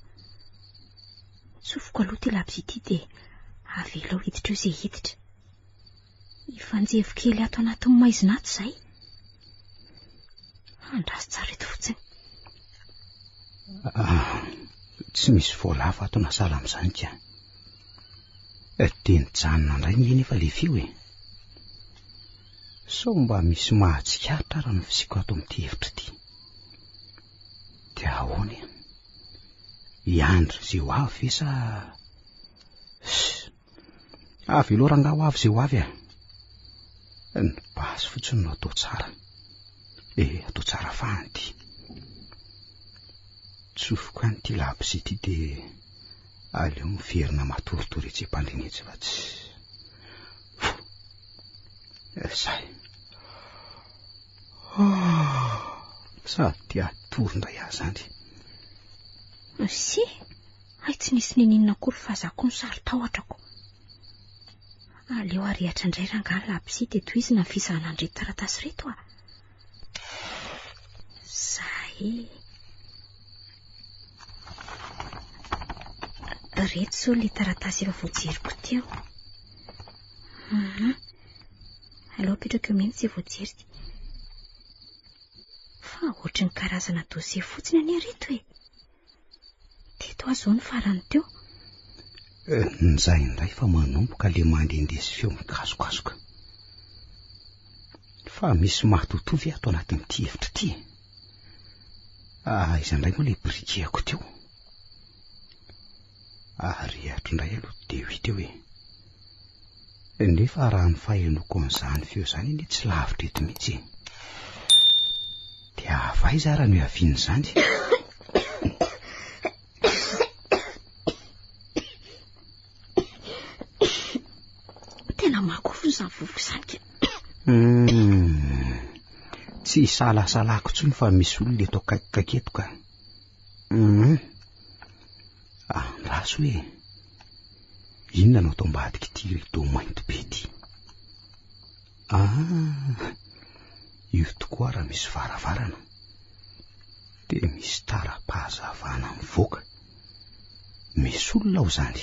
S3: Tsofoko aloha ty labzy ity dia avela ho hiditra eo izay hiditra. Ifanjevo kely ato anatin'ny maizinato izay. Andraso tsara eto fotsiny.
S5: Tsy misy voalava ato na sala amin'izany ka. Teny janona indray ny eny efa le fio e. So mba misy mahatsikaritra raha ny fisiko ato amin'ity hevitra ity. Dia ahoana e? Iandry izay ho avy ve sa... Avy aloha ranga ho avy izay ho avy a. Ny basy fotsiny no atao tsara. Atao tsara fahanty. Tsofoko any ty labzy ity dia aleo miverina matoritory etsy am-pandrinetsy fa tsy... Zay. Sady tia atory-ndray ahy zany.
S3: Si, ay tsy nisy ninina akory fa zako ny sary tahotrako. Aleo arehatra indray rangany labzy dia toizina ny fizahanandreto taratasy reto a. Zay. Reto so le taratasy efa voajeriko teo. Aleo apetraka eo mihitsy izay voajery ty. Fa ohatry ny karazana dosie fotsiny any reto e. Teto azo ny farany teo.
S5: Nizay indray fa manomboka le mandehandeha sy feo mikasokasoka. Fa misy mahatotovy ato anatin'ity hevitra ity. Izandray moa le brikeko teo. Ary atondray aloha dia ho hita eo e. Nefa raha ny fahenoko an'izany feo izany iny tsy lavitra eto mihitsy. Dia avaiza raha ny aviany izany.
S3: Tena makofo izany vovoko izany ke.
S5: Tsy salasalako tsony fa misy olona eto akaikikaketo ka. Andraso hoe inona no atao ambadika ity rideau mainty be ity. Io tokoa raha misy varavarana dia misy tara-pahazavana mivoaka. Misy olona ao zany.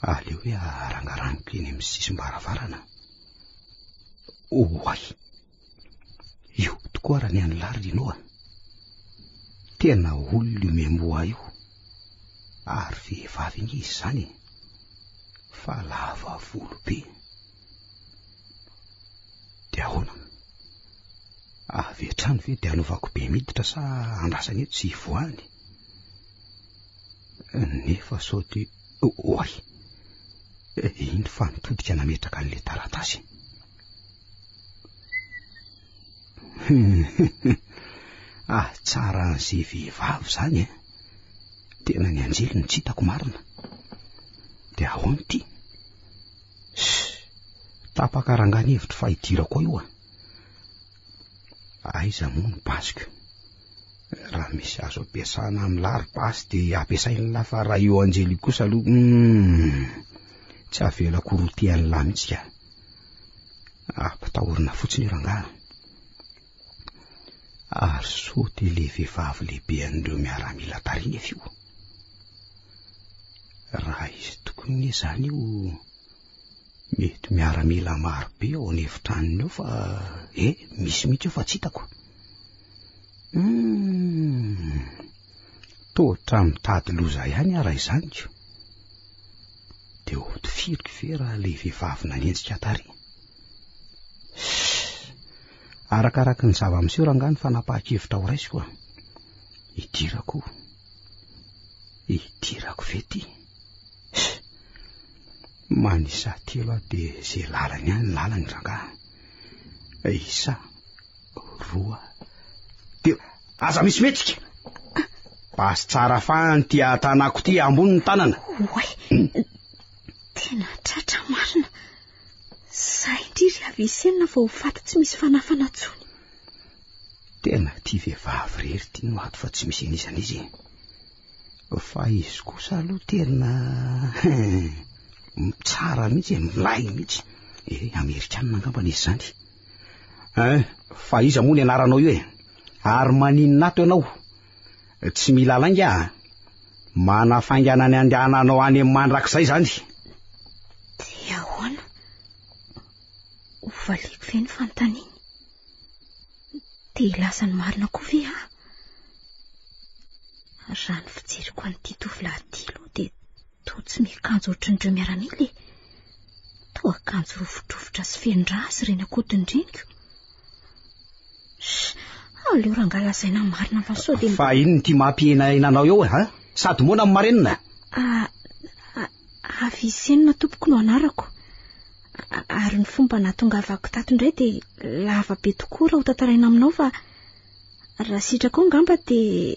S5: Aleo hoe arangaraniko eny amin'ny sisim-baravarana. Oay, io tokoa raha ny any lary inoa. Tena olona io memoa io. Ary vehivavy iny izy zany. Fa lava volo be. Dia ahoana? Avy hatrany ve dia anaovako be miditra sa andrasany eto tsy hivoahany? Nefa sao ty... Oay, iny fa nitodika nametraka an'le taratasy. Tsara an'izay vehivavy zany e. Tena ny anjely ny tsy hitako marina. Dia ahoana ty? Tapakarangany hevitra fa hidirako io a. Aiza moa ny basiko. Raha misy azo ampiasana amin'ny lary-basy dia ampiasainy lafa raha io anjely kosa aloha tsy avela korotean'ny lahy mihitsy ka. Ampatahorina fotsiny io rangaha. Ary soty le vehivavy lehibe an'ireo miaramila tariny efa io. Raha izy tokony izany io mety miaramila maro be ao an'efitraniny eo fa misy mihitsy eo fa tsy hitako. Totra mitady loza ihany ara izany ko. Dia oto firiko ve raha le vehivavy nanenjika tary. Arakaraka ny zava-miseho rangany fa napahakevitra ho raisiko. Idirako ve ty? Manisa telo aho dia izay lalany ihany lalany rangaha. Isa, roa, telo. Aza misy metsika. Basy tsara fahany ty tanako ty ambony ny tanana.
S3: Oay, tena tratra marina. Zay indriry avy isenina fa ho faty tsy misy fanafana tsony.
S5: Tena ty vehivavy rery ty no ato fa tsy misy an'izany izy. Fa izy kosa aloha tena tsara mihitsy, milay mihitsy. Amerikanina angamba izy zany. Fa iza moa ny anaranao io ary maninona ato ianao? Tsy mila lainga manafaingana ny andehananao any amin'ny mandrakizay zany.
S3: Dia ahoana? Ovaliako ve ny fanontaniany? Dia lasany marina koa ve raha ny fijeriko an'ity tovolahy ity aloha dia toa tsy miakanjo ohatran'ireo miaramila toa akanjo rovidrovitra sy fendrazy ireny akoatindreniko. Aleo rangalazaina marina fa sao dia
S5: fa ino ty mampihenahenanao eo sady moana amin'ny marenina?
S3: Avisenina tompoko no anarako. Ary ny fomba nahatongavako tato indray dia lava be tokoa raha ho tantaraina aminao fa raha sitrako angamba dia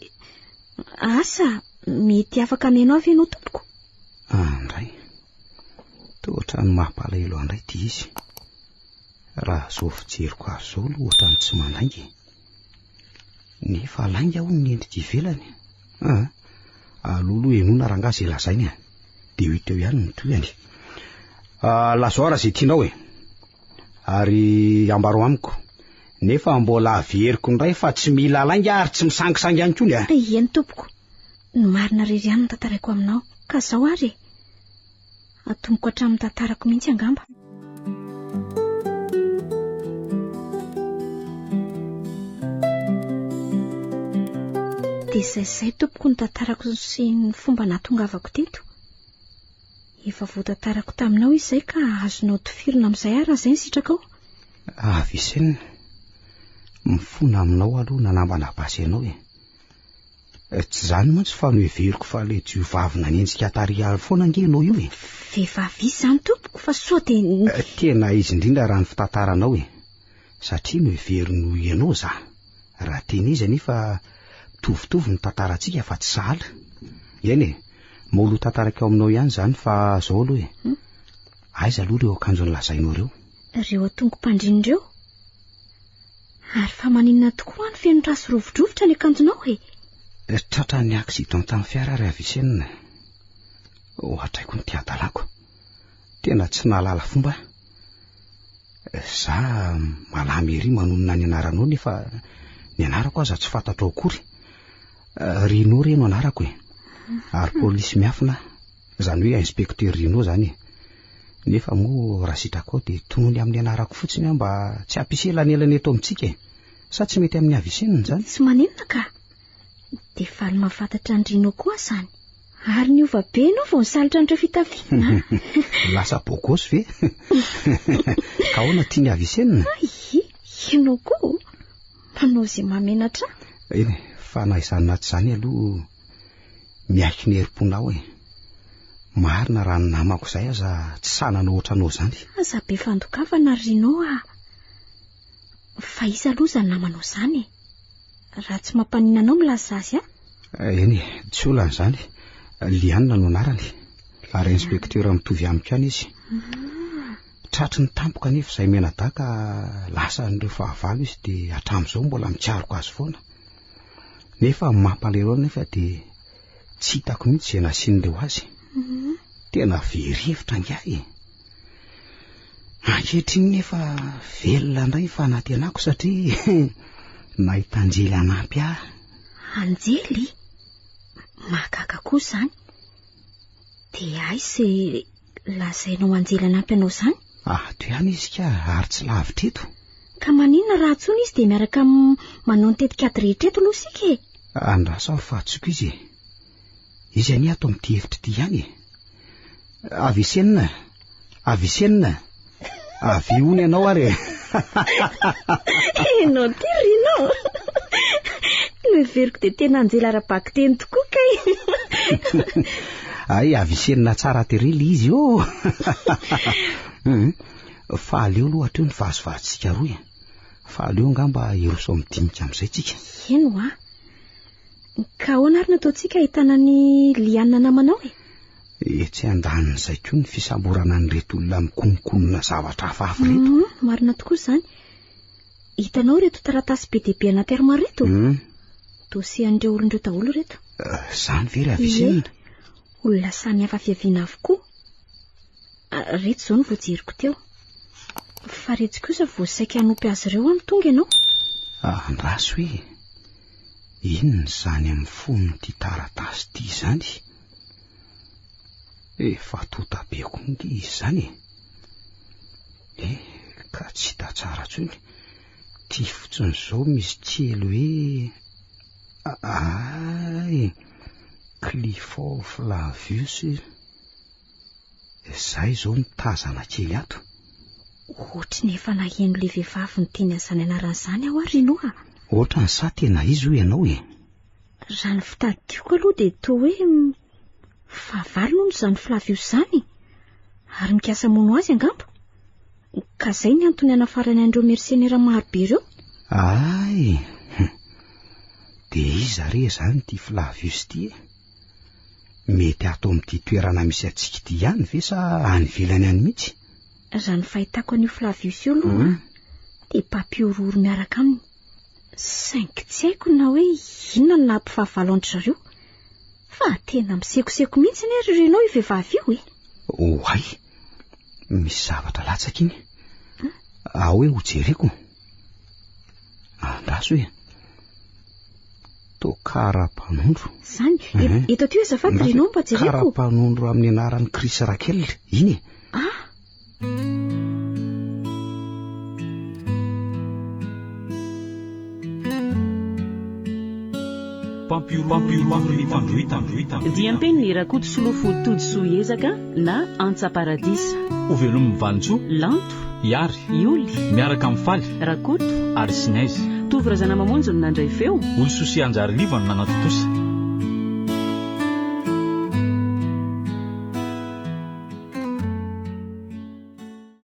S3: asa mety afaka menao avy ianao tompoko.
S5: Andray toa ny mampalahelo andray ty izy. Raha zao fijeriko azy zao aloha ohatrany tsy mandaingy nefa lainga ho ny endrika ivelany. Alolo enona rangazy lazainy dia ho teo ihany ny toyany. Lazoara zay tianao ary ambaro amiko nefa mbola averiko indray fa tsy mila lainga ary tsy misangisangy ihany koa ny
S3: Eny tompoko, ny marina rery ihany no tantaraiko aminao ka zao ary atomoko hatramin'ny tantarako mihitsy angamba. Dia izay tompoko ny tantarako sy ny fomba nahatongavako teto. Efa voatantarako taminao izay ka azonao tifirina amin'izay raha izay ny sitrakao.
S5: Visenina mifona aminao aloha nanambana basy ianao tsy zany mantsy fa noheveriko fa le jiovavy nanenjika tariary foana angenao io
S3: Vehivavy izy zany tompoko fa sao dia
S5: tena izy indrindra raha ny fitantaranao satria noheverino ianao za raha tena izy anefa mitovitovy ny tantarantsika fa tsy sahala. Eny molo tantaraka aminao ihany zany fa zao aloha aiza aloha ireo akanjo nolazainao ireo?
S3: Ireo atongo-pandriana ireo. Ary fa maninona tokoa ny fenondrasy rovidrovitra ny akanjonao
S5: tratra ny accident tamin'ny fiara ry Avisenina. Hatraiko ny tiadalako tena tsy nahalala fomba. Za malamy ery manonona ny anaranao nefa ny anarako aza tsy fantatro akory. Rino reno anarako ary polisy miafina zany hoe inspecteur Rino zany nefa moa raha sitrako dia tonony amin'ny anarako fotsiny mba tsy ampisela ny elany eto amintsika sa tsy mety amin'ny Avisenina zany?
S3: Tsy maninona ka dia faly mahafantatra ny Rino koa zany ary ny ova be ianao vao nisalitra an'ireo fitafiana.
S5: Lasa bokosy ve? Ka ahoana tia ny Avisenina?
S3: Ianao koa manao izay mamenatra.
S5: Eny fa na izany na tsy zany aloha miaiky ny herim-ponao marina raha ny namako izay aza tsy sanana ohatranao zany.
S3: Aza be fandokavana Rino fa iza aloha zany namanao zany raha tsy mampanina anao milaza azy
S5: Eny tsy olana zany Lianina no anarany ary inspecteur mitovy amiko ihany izy. Tratry ny tampoka nefa izay menadaka lasa n'ireo fahavalo izy dia hatramin'izao mbola mitsiaroko azy foana nefa mampalahelo nefa dia tsy hitako mihitsy izay nasian'ireo azy. Tena verihevitra angahy. Ankehitriny nefa velona indray fa nantenako satria nahita Anjely anampy ahy.
S3: Anjely? Mahagaga koa zany. Dia aiza lazainao Anjely anampy anao zany?
S5: Toy ihany izy ka ary tsy lavitra eto.
S3: Ka maninona raha tsony izy dia miaraka manao ny tetikady rehetra eto aloha isika
S5: Andrasa ny fahatsoko izy. Izy ani ato amin'ity hevitra ity ihany. Avisenina, Avisenina, avy ony ianao ary.
S3: Enao ty Rino. Noheveriko dia tena Anjely ara-baky teny tokoa kay.
S5: Ay Avisenina tsara terily izy fa aleo aloha hatreo ny vazovazotsika roa fa aleo angamba iroso midinika amin'izay tsika.
S3: Eno ka ahoana ary nataontsika ahitana ny Lianina namanao
S5: tsy andanin'izay koa ny fisamborana nyreto olona mikononkonona zavatra hafahafa reto.
S3: Marina tokoa izany. Hitanao reto taratasy be dia be anaty armoara reto? Dosian'ireo olon'ireo daholo reto.
S5: Zany very Avisenina.
S3: Olona samy hafa fiaviana avokoa. Reto izao no voajeriko teo. Fa faretsy kosa voasaika hanompi azy ireo any tonga ianao.
S5: Andraso hoe inona zany amin'ny fonony ty taratasy ty zany? Efa tota be konge izy zany ka tsy hita tsara tsony. Ty fotsiny zao misy kely hoe Clifford Flavius. Zay zao ny tazana kely ato.
S3: Ohatry ny efa naheno le vehivavy ny teny azany anaran'izany aho ary no a.
S5: Ohatran'ny sa tena izy ho ianao
S3: Raha ny fitadidiako aloha dia toa hoe fahavalo nono zany Flavius zany, ary mikasa mono azy angamba. Ka zay ny antony anafarany andreo mercenera marobe ireo.
S5: Dia iza re zany ty Flavius ty? Mety ato amin'ity toerana misy atsika ty ihany ve sa any ivelany any mihitsy?
S3: Raha ny fahitako an'io Flavius io aloha dia mpampiororo miaraka aminy. Saingy tsy haiko na hoe inona ny nampifahavalo andry zareo, fa tena misekoseko mihitsy ny ry renao io vehivavy io
S5: Oay, misy zavatra latsaka iny. Hoe ho jereko. Andraso hoe to kara-panondro
S3: zany eto ty azafady renao mba jereko.
S5: Kara-panondro amin'ny anaran'ny Chris Raquel iny
S1: diampeny ny rakoto solofo tody soezaka na antsaparadisa.
S2: Ovelomy Vanjo,
S1: lanto,
S2: Iary,
S1: Ioly,
S2: miaraka amin'ny faly,
S1: rakoto,
S2: ary Sinaizy.
S1: tovy razana mamonjy no nandray feo.
S2: Olo sosi Anjarilivo no nanatotosa.